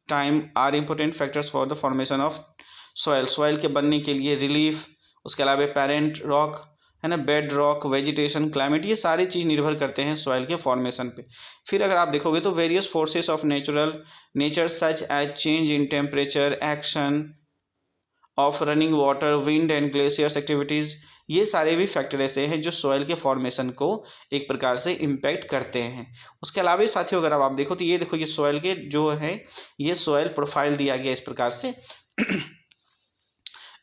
time are important factors for the formation of soil. Soil के बनने के लिए रिलीफ, उसके अलावा पेरेंट रॉक, है ना, बेड रॉक, वेजिटेशन, क्लाइमेट, ये सारी चीज़ निर्भर करते हैं सॉइल के फॉर्मेशन पे। फिर अगर आप देखोगे तो various forces of nature such as change in temperature, action of running water, wind and glaciers activities, ये सारे भी फैक्टर ऐसे हैं जो सॉइल के फॉर्मेशन को एक प्रकार से इम्पैक्ट करते हैं। उसके अलावा साथियों अगर आप देखो तो ये देखो, ये सॉइल के जो है ये सॉइल प्रोफाइल दिया गया इस प्रकार से।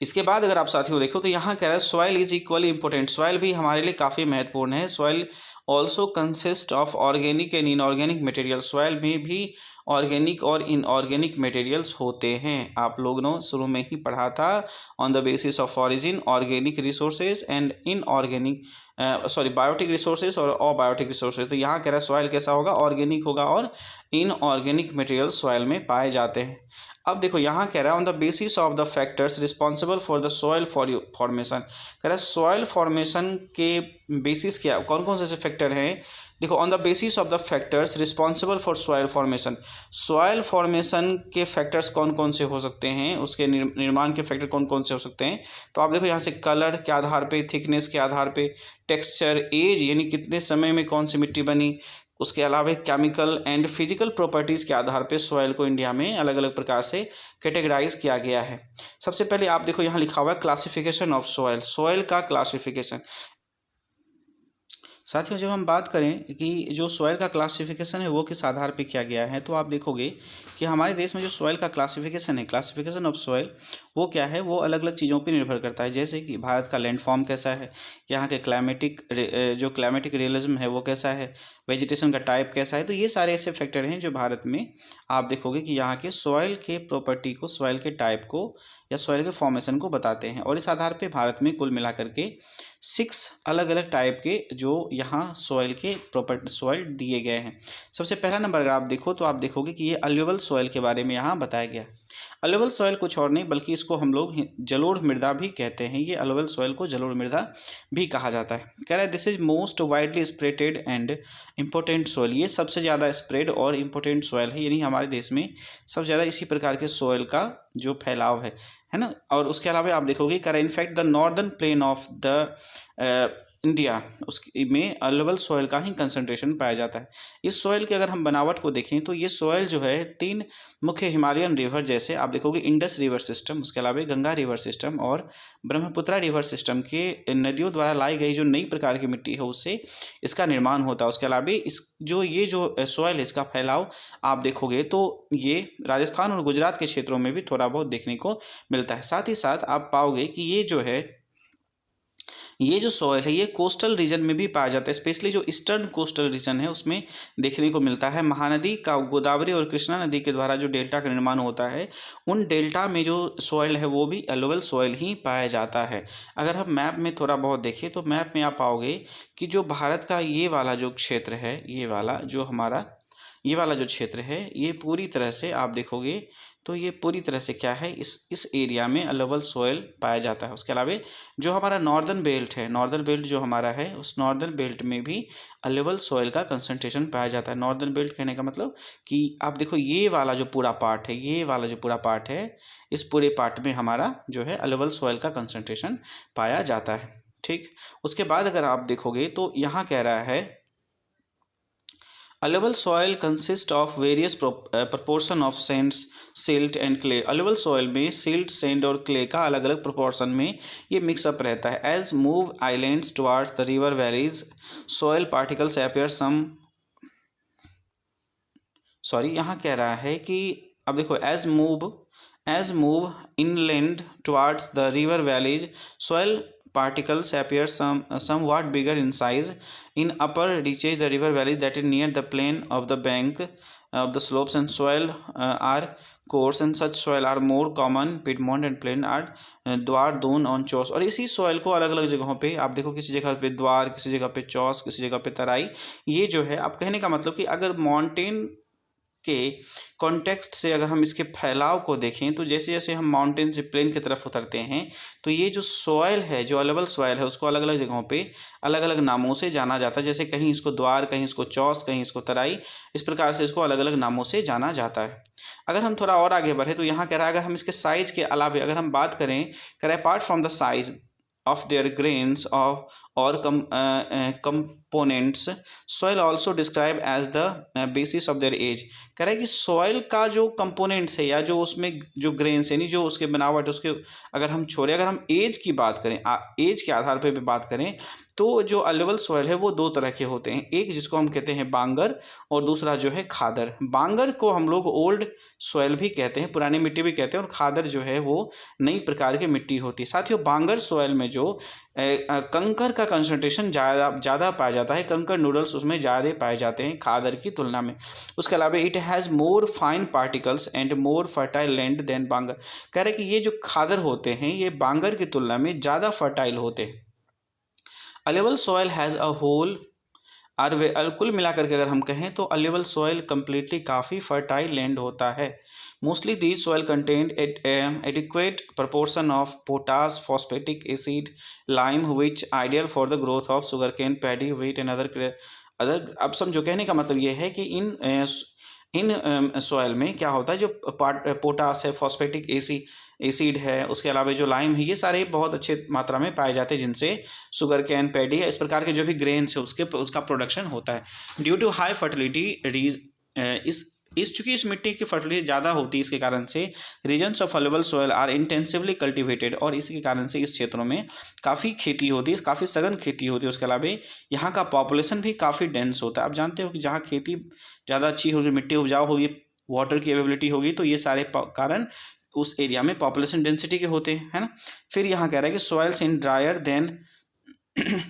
इसके बाद अगर आप साथियों देखो तो यहाँ कह रहा है soil is equally important, soil भी हमारे लिए काफ़ी महत्वपूर्ण है। Soil also consist of organic and inorganic material, soil में भी ऑर्गेनिक और इनऑर्गेनिक मटेरियल्स होते हैं। आप लोगों ने शुरू में ही पढ़ा था on the basis of origin, organic resources and inorganic biotic resources और अबायोटिक रिसोर्सेज। तो यहाँ कह रहा है सॉइल कैसा होगा, ऑर्गेनिक होगा और इनऑर्गेनिक मटेरियल सॉइल में पाए जाते हैं। अब देखो यहाँ कह रहा है on the basis of the factors responsible for the soil formation, कह रहा है सॉइल फॉर्मेशन के बेसिस क्या, कौन कौन से ऐसे फैक्टर हैं। देखो on the basis of the factors responsible for soil formation, soil formation के फैक्टर्स कौन कौन से हो सकते हैं, उसके निर्माण के फैक्टर कौन कौन से हो सकते हैं। तो आप देखो यहाँ से कलर के आधार पे, थिकनेस के आधार पे, टेक्सचर, एज यानी कितने समय में कौन सी मिट्टी बनी, उसके अलावा केमिकल एंड फिजिकल प्रॉपर्टीज़ के आधार पे सॉइल को इंडिया में अलग अलग प्रकार से कैटेगराइज किया गया है। सबसे पहले आप देखो यहाँ लिखा हुआ है क्लासिफिकेशन ऑफ सॉइल, सॉइल का क्लासिफिकेशन। साथियों जब हम बात करें कि जो सॉइल का क्लासिफिकेशन है वो किस आधार पे किया गया है, तो आप देखोगे कि हमारे देश में जो सॉइल का क्लासिफिकेशन है, क्लासिफिकेशन ऑफ सॉइल, वो क्या है, वो अलग अलग चीज़ों पे निर्भर करता है। जैसे कि भारत का लैंडफॉर्म कैसा है, यहाँ के क्लाइमेटिक रियलिज्म है वो कैसा है, वेजिटेशन का टाइप कैसा है। तो ये सारे ऐसे फैक्टर हैं जो भारत में आप देखोगे कि यहाँ के सॉइल के प्रॉपर्टी को, सॉइल के टाइप को या सॉइल के फॉर्मेशन को बताते हैं। और इस आधार पे भारत में कुल मिलाकर के 6 अलग अलग टाइप के जो यहाँ सॉइल के प्रॉपर्टी सॉइल दिए गए हैं। सबसे पहला नंबर अगर आप देखो तो आप देखोगे कि ये अलुवियल सॉइल के बारे में यहाँ बताया गया। अलुवियल सॉइल कुछ और नहीं बल्कि इसको हम लोग जलोढ़ मृदा भी कहते हैं। ये अलुवियल सॉइल को जलोढ़ मृदा भी कहा जाता है। कह रहा है this is most widely spreaded and important soil, ये सबसे ज़्यादा स्प्रेड और इम्पोर्टेंट सॉइल है, यानी हमारे देश में सबसे ज़्यादा इसी प्रकार के सॉइल का जो फैलाव है ना। और उसके अलावा आप देखोगे कह रहा है in fact the northern plain of the India, उसमें अलुवियल सॉइल का ही कंसंट्रेशन पाया जाता है। इस सॉइल के अगर हम बनावट को देखें तो ये सॉइल जो है 3 मुख्य हिमालयन रिवर, जैसे आप देखोगे इंडस रिवर सिस्टम, उसके अलावा गंगा रिवर सिस्टम और ब्रह्मपुत्रा रिवर सिस्टम के नदियों द्वारा लाई गई जो नई प्रकार की मिट्टी है उससे इसका निर्माण होता है। उसके अलावा ये जो सॉइल है इसका फैलाव आप देखोगे तो ये राजस्थान और गुजरात के क्षेत्रों में भी थोड़ा बहुत देखने को मिलता है। साथ ही साथ आप पाओगे कि ये जो सॉइल है ये कोस्टल रीजन में भी पाया जाता है, स्पेशली जो ईस्टर्न कोस्टल रीजन है उसमें देखने को मिलता है। महानदी का, गोदावरी और कृष्णा नदी के द्वारा जो डेल्टा का निर्माण होता है उन डेल्टा में जो सॉइल है वो भी अलुवियल सॉइल ही पाया जाता है। अगर हम मैप में थोड़ा बहुत देखें तो मैप में आप पाओगे कि जो भारत का ये वाला जो क्षेत्र है, ये वाला जो क्षेत्र है ये पूरी तरह से आप देखोगे तो ये पूरी तरह से क्या है, इस एरिया में अलुवियल सॉइल पाया जाता है। उसके अलावा जो हमारा नॉर्दर्न बेल्ट है, नॉर्दर्न बेल्ट जो हमारा है उस नॉर्दर्न बेल्ट में भी अलुवियल सॉइल का कंसंट्रेशन पाया जाता है। नॉर्दर्न बेल्ट कहने का मतलब कि आप देखो ये वाला जो पूरा पार्ट है, इस पूरे पार्ट में हमारा जो है अलुवियल सॉइल का कंसंट्रेशन पाया जाता है। ठीक, उसके बाद अगर आप देखोगे तो यहाँ कह रहा है alluvial soil consist of various proportion of sands, silt and clay. Alluvial soil में सिल्ट, सैंड और क्ले का अलग अलग प्रोपोर्शन में ये मिक्सअप रहता है। As move islands towards the river valleys soil particles appear यहाँ कह रहा है कि अब देखो as move inland towards the river valleys soil particles appear somewhat bigger in size in upper reaches the river valleys that is near the plane of the bank of the slopes and soil are coarse and such soil are more common Piedmont and plain are द्वार, दून और chaos. और इसी soil को अलग अलग जगहों पे आप देखो, किसी जगह पे द्वार, किसी जगह पे चौस, किसी जगह पे तराई। ये जो है आप कहने का मतलब कि अगर माउंटेन के कॉन्टेक्स्ट से अगर हम इसके फैलाव को देखें तो जैसे जैसे हम माउंटेन से प्लेन की तरफ उतरते हैं तो ये जो सॉइल है, जो अलुवियल सॉइल है, उसको अलग अलग जगहों पे अलग अलग नामों से जाना जाता है। जैसे कहीं इसको द्वार, कहीं इसको चौस, कहीं इसको तराई, इस प्रकार से इसको अलग अलग नामों से जाना जाता है। अगर हम थोड़ा और आगे बढ़े तो यहाँ कह रहा है अगर हम इसके साइज़ के अलावा अगर हम बात करें apart from the size of their grains or components. Soil also described as the basis of their age. कह रहा है कि सॉइल का जो कंपोनेंट्स है या जो उसमें जो ग्रेन्स यानी जो उसके बनावट उसके अगर हम छोड़े, अगर हम एज की बात करें, एज के आधार पर भी बात करें, तो जो अलेवल सॉइल है वो दो तरह के होते हैं, एक जिसको हम कहते हैं बांगर और दूसरा जो है खादर। बांगर को हम लोग ओल्ड सॉइल भी कहते हैं, पुरानी मिट्टी भी कहते हैं, और खादर जो है वो नई प्रकार की मिट्टी होती है। साथियों, बांगर सॉइल में जो कंकर का कंसंट्रेशन ज़्यादा पाया जाता है, कंकर नूडल्स उसमें ज़्यादा पाए जाते हैं खादर की तुलना में। उसके अलावा it has more fine particles and more fertile land than bangar. कह रहे हैं कि ये जो खादर होते हैं ये बांगर की तुलना में ज़्यादा फर्टाइल होते हैं। Alluvial soil has a whole कुल मिलाकर के अगर हम कहें तो अलेवल सॉइल कम्प्लीटली काफ़ी फर्टाइल लैंड होता है। Mostly these soil contain adequate proportion of potash, phosphatic acid, lime which ideal for the growth of sugar cane, paddy, wheat and other. अब समझो, कहने का मतलब ये है कि इन सॉइल में क्या होता है, जो पोटास है, फॉस्फेटिक एसिड है, उसके अलावा जो लाइम है, ये सारे बहुत अच्छे मात्रा में पाए जाते हैं जिनसे शुगर कैन, पैडी है, इस प्रकार के जो भी ग्रेन्स है उसका प्रोडक्शन होता है। ड्यू टू हाई फर्टिलिटी चूँकि इस मिट्टी की फर्टिलिटी ज़्यादा होती है, इसके कारण से reasons of alluvial soil are intensively cultivated, और इसके कारण से इस क्षेत्रों में काफ़ी खेती होती है, काफ़ी सघन खेती होती है। उसके अलावा यहाँ का पॉपुलेशन भी काफ़ी डेंस होता है। आप जानते हो कि जहाँ खेती ज़्यादा अच्छी होगी, मिट्टी उपजाऊ होगी, वाटर की अवेलेबिलिटी होगी, तो ये सारे कारण उस एरिया में पॉपुलेशन डेंसिटी के होते हैं, है ना। फिर यहाँ कह रहा है कि soils in drier than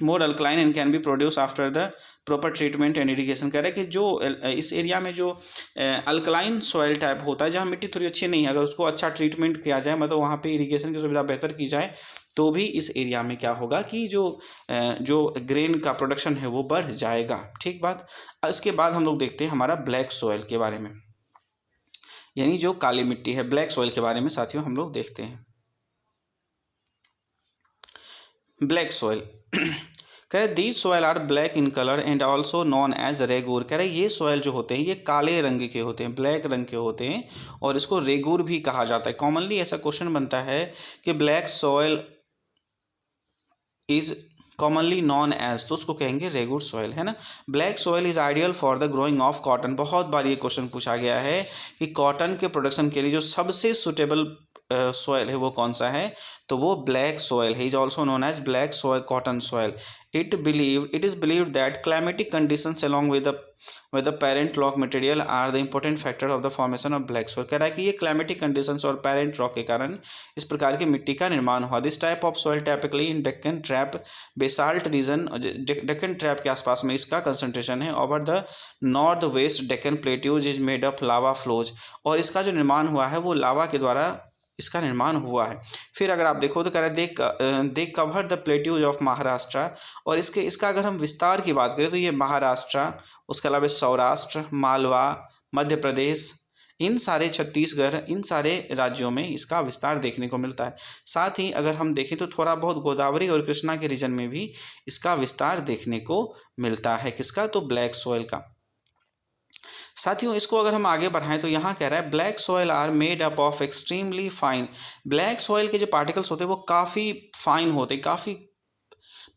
more alkaline and can be produce after the proper treatment and irrigation. कह रहा है कि जो इस एरिया में जो अल्कलाइन सॉइल टाइप होता है, जहाँ मिट्टी थोड़ी अच्छी नहीं है, अगर उसको अच्छा ट्रीटमेंट किया जाए, मतलब वहाँ पे इरीगेशन की सुविधा बेहतर की जाए, तो भी इस एरिया में क्या होगा कि जो ग्रेन का प्रोडक्शन है वो बढ़ जाएगा। ठीक बात। इसके बाद हम लोग देखते हैं हमारा ब्लैक सॉइल के बारे में, यानी जो काली मिट्टी है, ब्लैक सॉइल के बारे में साथियों हम लोग देखते हैं। ब्लैक सॉइल कह रहे these soil are black in colour and also known as regur. कह रहे ये सॉइल जो होते हैं ये काले रंग के होते हैं, ब्लैक रंग के होते हैं, और इसको रेगूर भी कहा जाता है। कॉमनली ऐसा क्वेश्चन बनता है कि black soil is commonly known as, तो उसको कहेंगे रेगुर सॉइल, है ना। Black soil is ideal for the growing of cotton. बहुत बार ये क्वेश्चन पूछा गया है कि कॉटन के प्रोडक्शन के लिए जो सबसे सुटेबल सॉइल है वो कौन सा है, तो वो ब्लैक सॉइल है। Is also known as black soil, cotton soil. It is believed that climatic conditions along with the parent rock material are the important factor of the formation of black soil। कह रहा है कि ये climatic conditions और parent rock के कारण इस प्रकार की मिट्टी का निर्माण हुआ। This type of soil typically in Deccan trap basalt region, Deccan trap के आसपास में इसका कंसंट्रेशन है। Over the north west Deccan plateaus is made of lava flows, और इसका जो निर्माण हुआ है वो लावा के द्वारा इसका निर्माण हुआ है। फिर अगर आप देखो तो कह रहे हैं they cover the plateaus of Maharashtra, और इसका अगर हम विस्तार की बात करें तो ये महाराष्ट्र, उसके अलावा सौराष्ट्र, मालवा, मध्य प्रदेश, इन सारे छत्तीसगढ़, इन सारे राज्यों में इसका विस्तार देखने को मिलता है। साथ ही अगर हम देखें तो थोड़ा बहुत गोदावरी और कृष्णा के रीजन में भी इसका विस्तार देखने को मिलता है। किसका, तो ब्लैक सॉइल का। साथियों, इसको अगर हम आगे बढ़ाएं तो यहाँ कह रहा है black soil are made up of extremely fine. Black soil के जो पार्टिकल्स होते हैं वो काफ़ी फाइन होते हैं, काफ़ी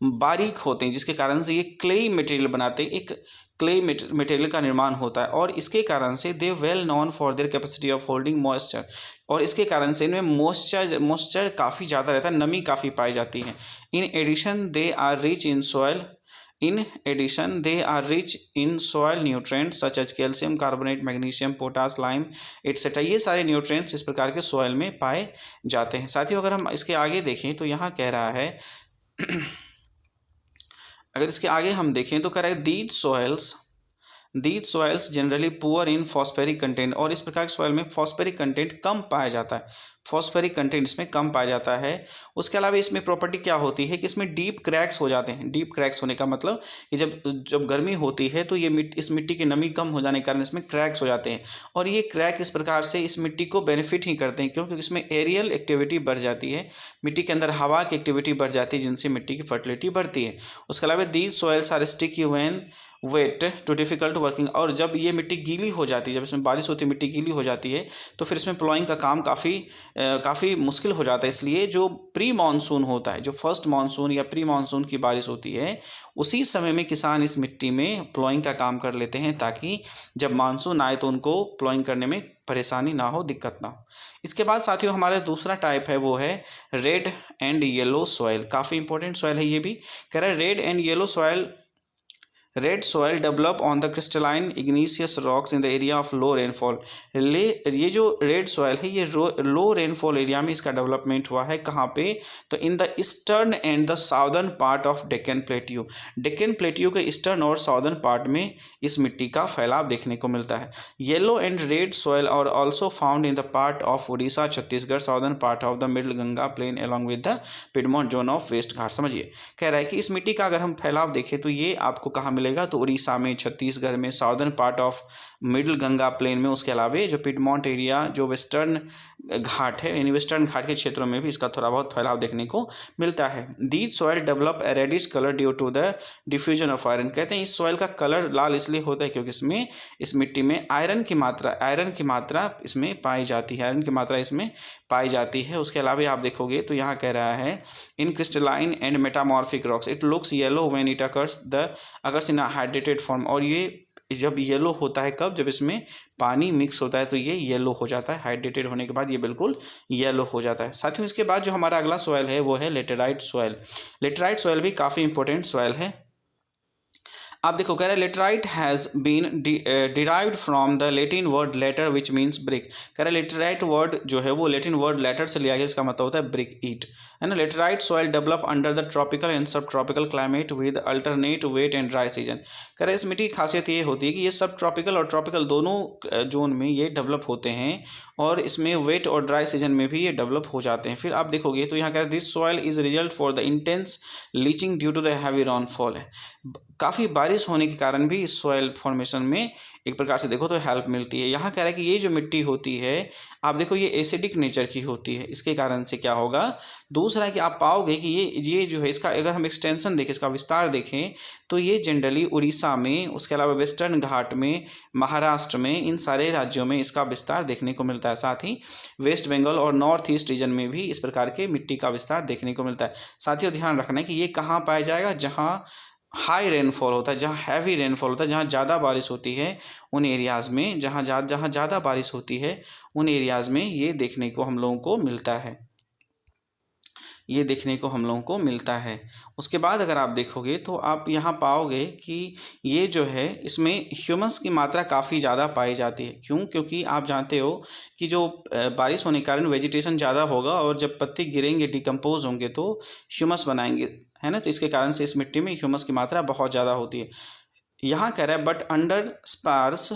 बारीक होते हैं, जिसके कारण से ये क्लेई मटेरियल बनाते हैं, एक क्ले मटेरियल का निर्माण होता है, और इसके कारण से they well known for their capacity of holding moisture, और इसके कारण से इनमें मॉइस्चर काफ़ी ज़्यादा रहता है, नमी काफ़ी पाई जाती है। In addition they are rich in soil nutrients such as calcium carbonate, magnesium, potash, lime etcetera. ये सारे न्यूट्रिएंट्स इस प्रकार के सॉइल में पाए जाते हैं। साथियों, अगर हम इसके आगे देखें तो यहाँ कह रहा है अगर इसके आगे हम देखें तो कह रहा है these soils generally poor in phosphoric content, और इस प्रकार के सॉइल में फॉस्फेरिक कंटेंट कम पाया जाता है, फॉस्फेरिक कंटेंट इसमें कम पाया जाता है। उसके अलावा इसमें प्रॉपर्टी क्या होती है कि इसमें डीप क्रैक्स हो जाते हैं। डीप क्रैक्स होने का मतलब कि जब गर्मी होती है तो ये इस मिट्टी की नमी कम हो जाने के कारण इसमें क्रैक्स हो जाते हैं, और ये क्रैक इस प्रकार से इस मिट्टी को बेनिफिट ही करते हैं, क्योंकि इसमें एरियल एक्टिविटी बढ़ जाती है, मिट्टी के अंदर हवा की एक्टिविटी बढ़ जाती है, जिनसे मिट्टी की फर्टिलिटी बढ़ती है। उसके अलावा these soils are sticky when wet to difficult working. और जब ये मिट्टी गीली हो जाती है, जब इसमें बारिश होती है मिट्टी गीली हो जाती है, तो फिर इसमें प्लॉइंग का काम काफ़ी मुश्किल हो जाता है। इसलिए जो प्री मानसून होता है, जो फर्स्ट मानसून या प्री मानसून की बारिश होती है, उसी समय में किसान इस मिट्टी में प्लॉइंग का काम कर लेते हैं, ताकि जब मानसून आए तो उनको प्लॉइंग करने में परेशानी ना हो, दिक्कत ना हो। इसके बाद साथियों हमारा दूसरा टाइप है वो है रेड एंड येलो सॉइल। काफ़ी इंपॉर्टेंट सॉइल है ये भी। कह रहा है red and yellow soil, red soil develop on the crystalline इग्नीशियस rocks in the area of low rainfall. ये जो रेड सॉइल है ये लो रेनफॉल एरिया में इसका डेवलपमेंट हुआ है। कहाँ पे? तो in the eastern and the southern part of Deccan plateau. Deccan plateau के ईस्टर्न और साउदर्न पार्ट में इस मिट्टी का फैलाव देखने को मिलता है। Yellow and red soil are also found in the part of Orissa, Chhattisgarh, southern part of the middle Ganga plain along with the piedmont zone of west Ghat. समझिए, कह रहा है कि इस मिट्टी का अगर हम फैलाव देखें तो ये आपको कहाँ मिलेगा? तो उड़ीसा में, छत्तीसगढ़ में, southern part of middle Ganga plain में, उसके अलावा जो पिडमोंट एरिया, जो वेस्टर्न घाट है, यानी वेस्टर्न घाट के क्षेत्रों में भी इसका थोड़ा बहुत फैलाव देखने को मिलता है। These soil develop a reddish colour due to the diffusion of iron. कहते हैं इस सॉइल का कलर लाल इसलिए होता है क्योंकि इस मिट्टी में आयरन की मात्रा इसमें पाई जाती है, आयरन की मात्रा इसमें पाई जाती है। उसके अलावा आप देखोगे तो यहाँ कह रहा है in crystalline and metamorphic rocks it looks yellow when it occurs in hydrated form. और ये जब येलो होता है कब? जब इसमें पानी मिक्स होता है तो ये येलो हो जाता है। हाइड्रेटेड होने के बाद ये बिल्कुल येलो हो जाता है। साथियों इसके बाद जो हमारा अगला सॉइल है वो है लेटेराइट सॉइल। लेटेराइट सॉइल भी काफ़ी इंपॉर्टेंट सॉइल है। आप देखो, कह रहे हैं laterite has been derived from the Latin word later which means brick. कह रहे लेटराइट वर्ड जो है वो लेटिन वर्ड लेटर से लिया गया, इसका मतलब होता है ब्रिक, ईट, है ना। Laterite soil develop under the tropical and sub tropical climate with alternate wet and dry season. कह रहे इस मिट्टी की खासियत ये होती है कि ये सब ट्रॉपिकल और ट्रॉपिकल दोनों जोन में ये डेवलप होते हैं, और इसमें वेट और ड्राई सीजन में भी ये डेवलप हो जाते हैं। फिर आप देखोगे तो यहाँ कह रहे this soil is result for the intense leaching due to the heavy rainfall है। काफ़ी बारिश होने के कारण भी इस सॉइल फॉर्मेशन में एक प्रकार से देखो तो हेल्प मिलती है। यहाँ कह रहा है कि ये जो मिट्टी होती है आप देखो ये एसिडिक नेचर की होती है। इसके कारण से क्या होगा? दूसरा है कि आप पाओगे कि ये जो है इसका अगर हम एक्सटेंशन देखें, इसका विस्तार देखें तो ये जनरली उड़ीसा में, उसके अलावा वेस्टर्न घाट में, महाराष्ट्र में, इन सारे राज्यों में इसका विस्तार देखने को मिलता है। साथ ही वेस्ट बंगाल और नॉर्थ ईस्ट रीजन में भी इस प्रकार के मिट्टी का विस्तार देखने को मिलता है। साथियों ध्यान रखना है कि ये कहाँ पाया जाएगा? जहाँ हाई रेनफॉल होता है, जहाँ हैवी रेनफॉल होता है, जहाँ ज़्यादा बारिश होती है उन एरियाज़ में, जहाँ ज़्यादा बारिश होती है उन एरियाज़ में ये देखने को हम लोगों को मिलता है, ये देखने को हम लोगों को मिलता है। उसके बाद अगर आप देखोगे तो आप यहाँ पाओगे कि ये जो है इसमें ह्यूमस की मात्रा काफ़ी ज़्यादा पाई जाती है। क्यों? क्योंकि आप जानते हो कि जो बारिश होने के कारण वेजिटेशन ज़्यादा होगा और जब पत्ते गिरेंगे, डिकम्पोज होंगे तो ह्यूमस बनाएंगे, है ना। तो इसके कारण से इस मिट्टी में ह्यूमस की मात्रा बहुत ज़्यादा होती है। यहाँ कह रहा है but under sparse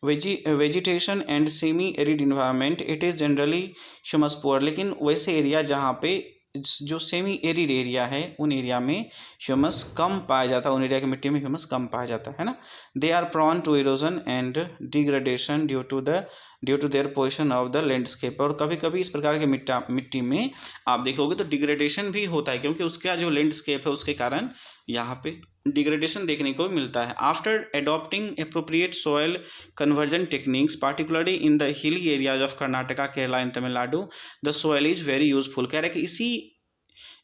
vegetation and semi arid environment it is generally humus poor. लेकिन वैसे एरिया जहाँ पे जो सेमी एरिड एरिया है उन एरिया में ह्यूमस कम पाया जाता है, उन एरिया की मिट्टी में ह्यूमस कम पाया जाता है ना। They are prone to erosion and degradation due to their position of the landscape. और कभी कभी इस प्रकार के मिट्टी में आप देखोगे तो डिग्रेडेशन भी होता है, क्योंकि उसका जो लैंडस्केप है उसके कारण यहाँ पे डिग्रेडेशन देखने को मिलता है। After adopting appropriate soil conversion techniques particularly in the hilly areas of Karnataka, Kerala and Tamil Nadu the soil is very useful. कह रहे हैं कि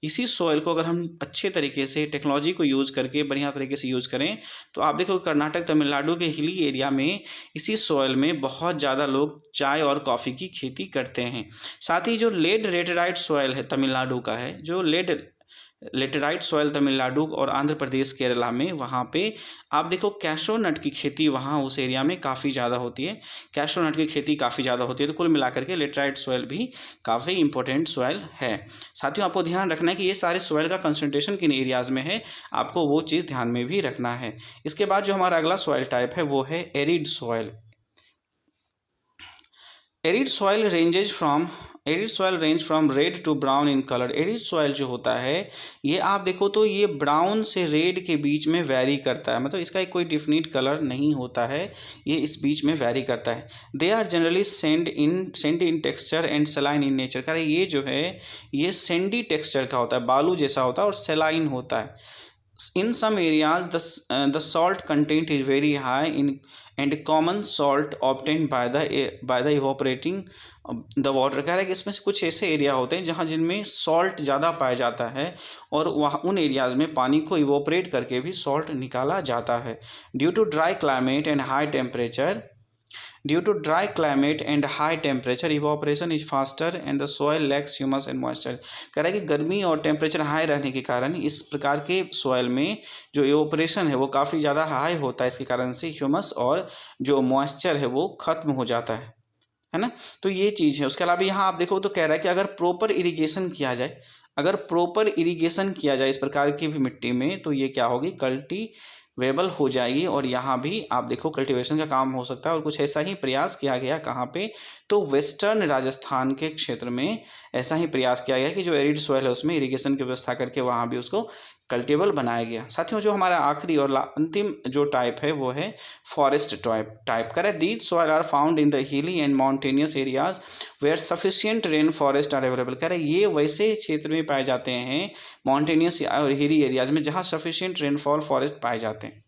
इसी सॉइल को अगर हम अच्छे तरीके से टेक्नोलॉजी को यूज़ करके बढ़िया तरीके से यूज़ करें तो आप देखो कर्नाटक, तमिलनाडु के हिली एरिया में इसी सॉइल में बहुत ज़्यादा लोग चाय और कॉफ़ी की खेती करते हैं। साथ ही जो लेटराइट सॉइल है तमिलनाडु का है, जो लेटेराइट सॉइल तमिलनाडु और आंध्र प्रदेश, केरला में, वहाँ पे आप देखो कैशो नट की खेती वहाँ उस एरिया में काफ़ी ज़्यादा होती है। कैशो नट की खेती काफ़ी ज़्यादा होती है। तो कुल मिलाकर के लेटेराइट सॉइल भी काफ़ी इंपॉर्टेंट सॉइल है। साथियों आपको ध्यान रखना है कि ये सारे सॉइल का कंसंट्रेशन किन एरियाज़ में है, आपको वो चीज़ ध्यान में भी रखना है। इसके बाद जो हमारा अगला सॉइल टाइप है वो है arid soil. Arid soil range from red to brown in colour. Arid soil जो होता है ये आप देखो तो ये ब्राउन से रेड के बीच में वेरी करता है, मतलब इसका कोई डिफिनिट कलर नहीं होता है, ये इस बीच में वेरी करता है। They are generally sand in texture and saline in nature. कह रहे ये जो है ये सेंडी टेक्सचर का होता है, बालू जैसा होता है और सेलाइन होता है। in some areas the salt content is very high in and common salt obtained by the evaporating the water। कह रहा है कि इसमें से कुछ ऐसे एरिया होते हैं जहाँ जिनमें सॉल्ट ज़्यादा पाया जाता है और वहाँ उन एरियाज़ में पानी को इवोपरेट करके भी सॉल्ट निकाला जाता है। Due to dry climate and high temperature Due to dry climate and high temperature, evaporation is faster and the soil lacks humus and moisture। कह रहा है कि गर्मी और टेम्परेचर हाई रहने के कारण इस प्रकार के सॉइल में जो इवोपरेशन है वो काफ़ी ज़्यादा हाई होता है, इसके कारण से ह्यूमस और जो मॉइस्चर है वो ख़त्म हो जाता है ना। तो ये चीज़ है। उसके अलावा यहाँ आप देखो तो कह रहा है कि अगर प्रॉपर इरिगेशन किया जाए, अगर प्रॉपर इरिगेशन किया जाए इस प्रकार की भी मिट्टी में, तो ये क्या होगी, कल्टीवेबल हो जाएगी और यहाँ भी आप देखो कल्टीवेशन का काम हो सकता है। और कुछ ऐसा ही प्रयास किया गया कहाँ पे, तो वेस्टर्न राजस्थान के क्षेत्र में ऐसा ही प्रयास किया गया कि जो एरिड सॉइल है उसमें इरिगेशन की व्यवस्था करके वहाँ भी उसको कल्टीवेबल बनाया गया। साथियों, जो हमारा आखिरी और अंतिम जो टाइप है वो है फॉरेस्ट टाइप। कह रहे these soil are found in the hilly and mountainous areas where sufficient rain forest are available. कह रहे ये वैसे क्षेत्र में पाए जाते हैं माउंटेनियस और हिली एरियाज में जहाँ सफिशिएंट रेनफॉल फॉरेस्ट पाए जाते हैं।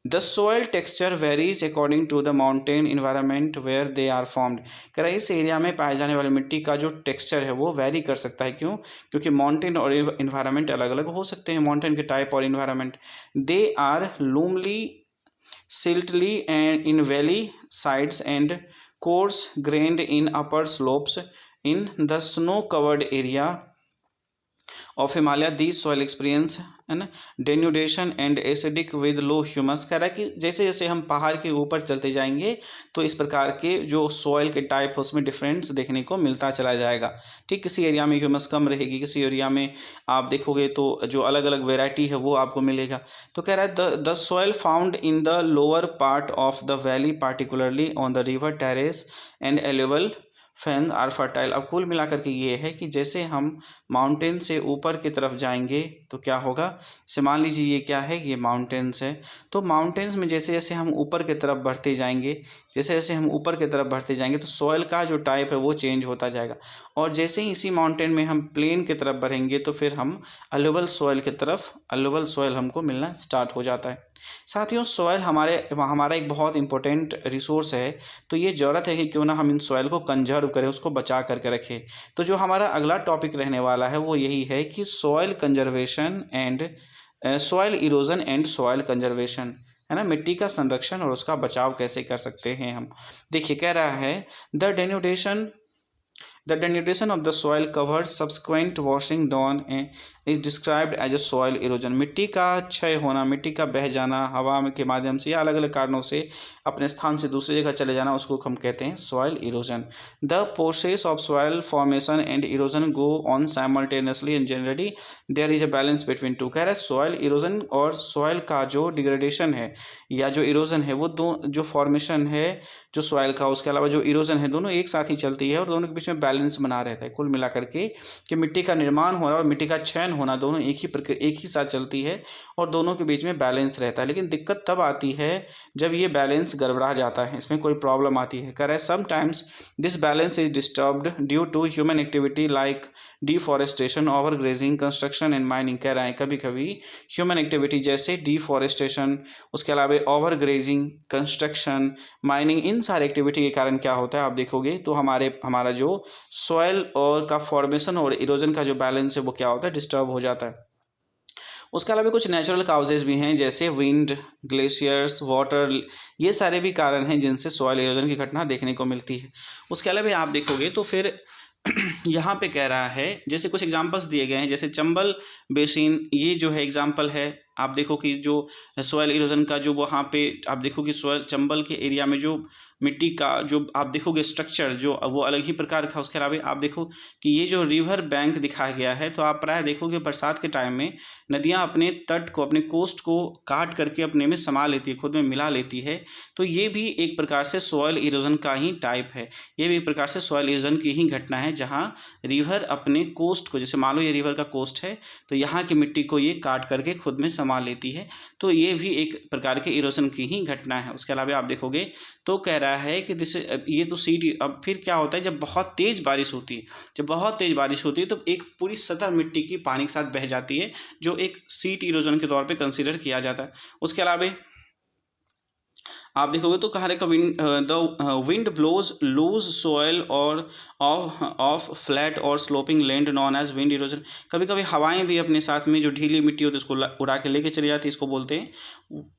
The soil texture varies according to the mountain environment where they are formed। कह रहा है इस एरिया में पाए जाने वाली मिट्टी का जो टेक्सचर है वो वेरी कर सकता है। क्यों? क्योंकि माउंटेन और इन्वायरमेंट अलग अलग हो सकते हैं, माउंटेन के टाइप और environment. They are loamy siltly and in valley sides and coarse grained in upper slopes in the snow covered area of Himalaya these soil experience है ना denudation and acidic with low humus. कह रहा है कि जैसे जैसे हम पहाड़ के ऊपर चलते जाएंगे तो इस प्रकार के जो सॉइल के टाइप है उसमें डिफरेंस देखने को मिलता चला जाएगा। ठीक, किसी एरिया में ह्यूमस कम रहेगी, किसी एरिया में आप देखोगे तो जो अलग अलग वेराइटी है वो आपको मिलेगा। तो कह रहा है the soil found in the lower part of the valley particularly on the river terrace and alluvial fan are fertile. अब कुल मिलाकर के ये है कि जैसे हम माउंटेन से ऊपर की तरफ जाएंगे तो क्या होगा, जैसे मान लीजिए ये क्या है, ये माउंटेन्स है। तो माउंटेन्स में जैसे जैसे हम ऊपर की तरफ बढ़ते जाएंगे, जैसे जैसे हम ऊपर की तरफ बढ़ते जाएंगे तो सॉइल का जो टाइप है वो चेंज होता जाएगा। और जैसे ही इसी माउंटेन में हम प्लेन की तरफ बढ़ेंगे तो फिर हम अलुवल सॉइल की तरफ, अलुवल सॉइल हमको मिलना स्टार्ट हो जाता है। साथियों, सॉइल हमारा एक बहुत इंपॉर्टेंट रिसोर्स है, तो ये ज़रूरत है कि क्यों ना हम इन सॉइल को कंजर्व करें, उसको बचा करके रखें। तो जो हमारा अगला टॉपिक रहने वाला है वो यही है कि soil conservation and soil erosion and soil conservation, है ना, मिट्टी का संरक्षण और उसका बचाव कैसे कर सकते हैं हम। देखिए कह रहा है the denudation of the soil covers subsequent washing down is described as a soil erosion। मिट्टी का क्षय होना, मिट्टी का बह जाना हवा के माध्यम से या अलग अलग कारणों से अपने स्थान से दूसरी जगह चले जाना, उसको हम कहते हैं soil erosion। The process of soil formation and erosion go on simultaneously and generally there is a balance between two। कह रहा है soil erosion और soil का जो डिग्रेडेशन है या जो इरोजन है वो जो फॉर्मेशन है जो सॉइल का, उसके अलावा जो इरोजन है, दोनों एक साथ ही चलती है और दोनों के बीच में बैलेंस बना रहता है। कुल मिलाकर के कि मिट्टी का निर्माण होना और मिट्टी का चयन होना दोनों एक ही साथ चलती है और दोनों के बीच में बैलेंस रहता है। लेकिन दिक्कत तब आती है जब ये बैलेंस गड़बड़ा जाता है, इसमें कोई प्रॉब्लम आती है। कह रहा है sometimes this balance is disturbed due to human activity like deforestation, over grazing, construction and mining. कह रहा है कभी कभी ह्यूमन एक्टिविटी जैसे डिफॉरेस्टेशन, उसके अलावा ओवर ग्रेजिंग, कंस्ट्रक्शन, माइनिंग, इन सारी एक्टिविटी के कारण क्या होता है आप देखोगे तो हमारा जो सॉइल और का फॉर्मेशन और इरोजन का जो बैलेंस है वो क्या होता है, डिस्टर्ब हो जाता है। उसके अलावा कुछ नेचुरल काउजेज भी हैं जैसे विंड, ग्लेशियर्स, वाटर, ये सारे भी कारण हैं जिनसे सॉइल इरोजन की घटना देखने को मिलती है। उसके अलावा आप देखोगे तो फिर यहाँ पे कह रहा है जैसे कुछ एग्जांपल्स दिए गए हैं, जैसे चंबल बेसिन, ये जो है एग्जांपल है। आप देखो कि जो सॉइल इरोजन का जो वहाँ पे आप देखो कि सॉइल चंबल के एरिया में जो मिट्टी का जो आप देखोगे स्ट्रक्चर जो वो अलग ही प्रकार का। उसके अलावा आप देखो कि ये जो रिवर बैंक दिखाया गया है, तो आप प्राय देखोगे बरसात के टाइम में नदियाँ अपने तट को, अपने कोस्ट को काट करके अपने में समा लेती है, खुद में मिला लेती है। तो ये भी एक प्रकार से सॉइल इरोजन का ही टाइप है, ये भी एक प्रकार से सॉइल इरोजन की ही घटना है, जहाँ रिवर अपने कोस्ट को, जैसे मान लो ये रिवर का कोस्ट है तो यहाँ की मिट्टी को ये काट करके खुद में संभाल लेती है। तो ये भी एक प्रकार के इरोजन की ही घटना है। उसके अलावा आप देखोगे तो कह रहा है कि ये तो सीट, अब फिर क्या होता है जब बहुत तेज़ बारिश होती है, जब बहुत तेज़ बारिश होती है तो एक पूरी सतह मिट्टी की पानी के साथ बह जाती है, जो एक सीट इरोजन के तौर पे कंसीडर किया जाता है। उसके अलावा आप देखोगे तो कहा the wind blows loose soil और ऑफ फ्लैट और sloping land known as wind erosion. कभी कभी हवाएं भी अपने साथ में जो ढीली मिट्टी होती है उसको उड़ा के लेके चली जाती है, इसको बोलते हैं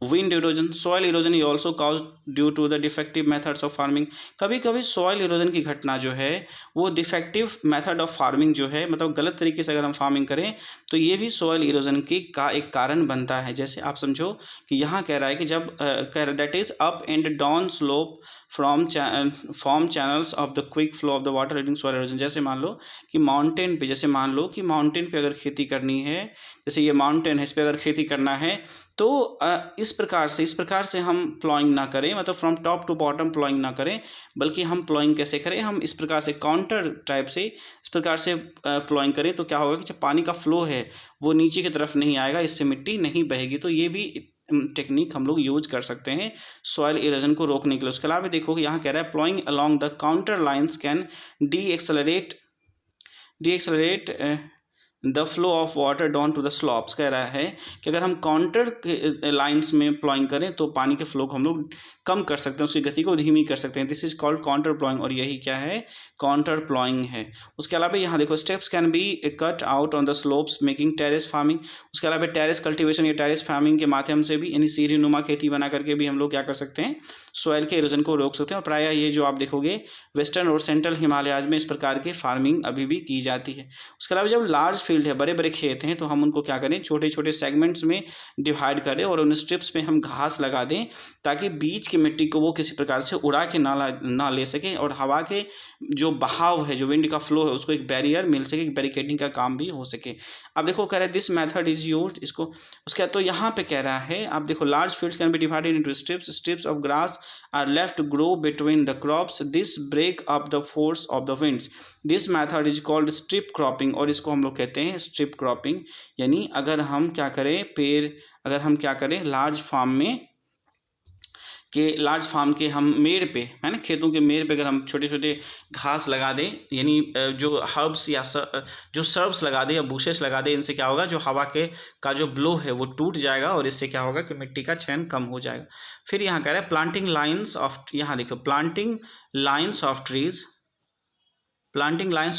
wind erosion. Soil erosion is also cause due to the defective methods of farming. कभी कभी सॉयल इरोजन की घटना जो है वो डिफेक्टिव मेथड ऑफ फार्मिंग जो है, मतलब गलत तरीके से अगर हम फार्मिंग करें तो ये भी सॉयल इरोजन का एक कारण बनता है। जैसे आप समझो कि यहाँ कह रहा है कि जब that is up and down slope from form channels of the quick flow of the water leading soil erosion। जैसे मान लो कि माउंटेन पे, जैसे मान लो कि माउंटेन पे अगर खेती करनी है, जैसे ये माउंटेन है, इस पे अगर खेती करना है तो इस प्रकार से हम प्लॉइंग ना करें, मतलब from top to bottom ploughing ना करें, बल्कि हम प्लॉइंग कैसे करें, हम इस प्रकार से काउंटर टाइप से इस प्रकार से प्लॉइंग करें तो क्या होगा कि जब पानी का फ्लो है वो नीचे की तरफ नहीं आएगा, इससे मिट्टी नहीं बहेगी। तो ये भी टेक्निक हम लोग यूज कर सकते हैं सॉइल इरोजन को रोकने के लिए। उसके अलावा देखो कि यहाँ कह रहा है ploughing along the contour lines can decelerate the flow of water down to the slopes. कह रहा है कि अगर हम काउंटर लाइंस में प्लॉइंग करें तो पानी के फ्लो को हम लोग कम कर सकते हैं, उसकी गति को धीमी कर सकते हैं। This is called counter ploughing, और यही क्या है, काउंटर प्लॉइंग है। उसके अलावा यहाँ देखो steps can be cut out on the slopes making terrace farming. उसके अलावा टेरेस कल्टीवेशन या टेरेस फार्मिंग के माध्यम से भी, यानी सीढ़ी नुमा खेती बना करके भी हम लोग क्या कर सकते हैं, सॉइल के इरोजन को रोक सकते हैं। और प्रायः ये जो आप देखोगे वेस्टर्न और सेंट्रल हिमालयाज में इस प्रकार की फार्मिंग अभी भी की जाती है। उसके अलावा जब लार्ज फील्ड है, बड़े बड़े खेत हैं, तो हम उनको क्या करें, छोटे छोटे सेगमेंट्स में डिवाइड करें और उन स्ट्रिप्स में हम घास लगा दें ताकि बीच की मिट्टी को वो किसी प्रकार से उड़ा के ना ले सकें, और हवा के जो बहाव है, जो विंड का फ्लो है, उसको एक बैरियर मिल सके, बैरिकेडिंग का काम भी हो सके। अब देखो कह रहा है दिस मेथड इज यूज्ड, इसको उसके तो यहाँ पे कह रहा है, आप देखो large fields can be divided into strips of grass are left to grow between the crops, this break up the force of the winds, this method is called strip cropping. और इसको हम लोग कहते हैं स्ट्रिप क्रॉपिंग। यानी अगर हम क्या करें लार्ज फार्म के हम मेड़ पे, है ना, खेतों के मेड़ पे अगर हम छोटे छोटे घास लगा दें, यानी जो हर्ब्स या जो सर्ब्स लगा दें या बुशेस लगा दें, इनसे क्या होगा, जो हवा का जो ब्लो है वो टूट जाएगा और इससे क्या होगा कि मिट्टी का चयन कम हो जाएगा। फिर यहाँ कह रहा है प्लांटिंग लाइन्स ऑफ, यहाँ देखो planting lines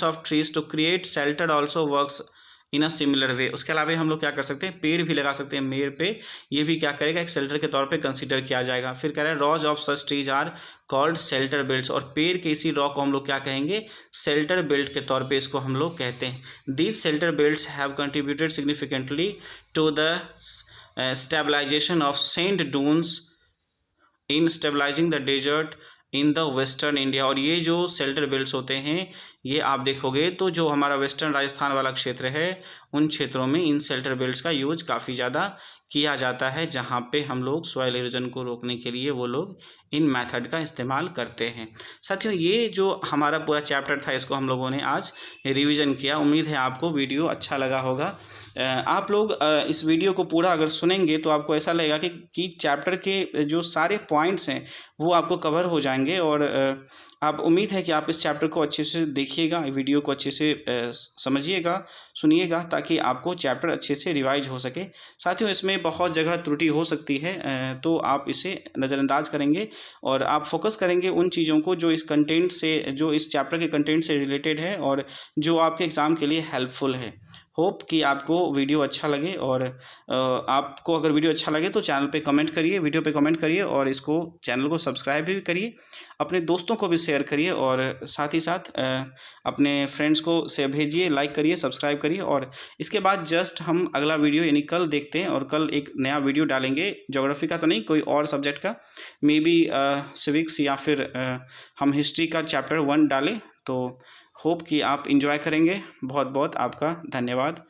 of trees to create shelter also works in a similar way. उसके अलावा हम लोग क्या कर सकते हैं, पेड़ भी लगा सकते हैं मेड़ पे, ये भी क्या करेगा, एक शेल्टर के तौर पे कंसीडर किया जाएगा। फिर कह रहा है rows of such trees are called shelter belts, और पेड़ के इसी रॉ को हम लोग क्या कहेंगे, शेल्टर बेल्ट के तौर पे इसको हम लोग कहते हैं। These shelter belts have contributed significantly to the stabilisation of sand dunes in stabilising the desert in the western India. और ये जो शेल्टर बेल्ट्स होते हैं, ये आप देखोगे तो जो हमारा वेस्टर्न राजस्थान वाला क्षेत्र है, उन क्षेत्रों में इन शेल्टर बेल्ट्स का यूज काफ़ी ज़्यादा किया जाता है, जहाँ पे हम लोग सॉइल इरोजन को रोकने के लिए वो लोग इन मेथड का इस्तेमाल करते हैं। साथियों, ये जो हमारा पूरा चैप्टर था, इसको हम लोगों ने आज रिवीजन किया। उम्मीद है आपको वीडियो अच्छा लगा होगा। आप लोग इस वीडियो को पूरा अगर सुनेंगे तो आपको ऐसा लगेगा कि चैप्टर के जो सारे पॉइंट्स हैं वो आपको कवर हो जाएंगे, और आप उम्मीद है कि आप इस चैप्टर को अच्छे से देखिएगा, वीडियो को अच्छे से समझिएगा, सुनिएगा, ताकि आपको चैप्टर अच्छे से रिवाइज हो सके। साथियों, इसमें बहुत जगह त्रुटि हो सकती है, तो आप इसे नज़रअंदाज करेंगे और आप फोकस करेंगे उन चीज़ों को जो इस चैप्टर के कंटेंट से रिलेटेड है और जो आपके एग्ज़ाम के लिए हेल्पफुल है। होप कि आपको वीडियो अच्छा लगे, और आपको अगर वीडियो अच्छा लगे तो चैनल पे कमेंट करिए, वीडियो पे कमेंट करिए, और इसको चैनल को सब्सक्राइब भी करिए, अपने दोस्तों को भी शेयर करिए, और साथ ही साथ अपने फ्रेंड्स को से भेजिए, लाइक करिए, सब्सक्राइब करिए। और इसके बाद जस्ट हम अगला वीडियो यानी कल देखते हैं, और कल एक नया वीडियो डालेंगे, ज्योग्राफी का तो नहीं, कोई और सब्जेक्ट का, मे बी सिविक्स या फिर हम हिस्ट्री का चैप्टर 1 डालें। तो होप कि आप एंजॉय करेंगे। बहुत बहुत आपका धन्यवाद।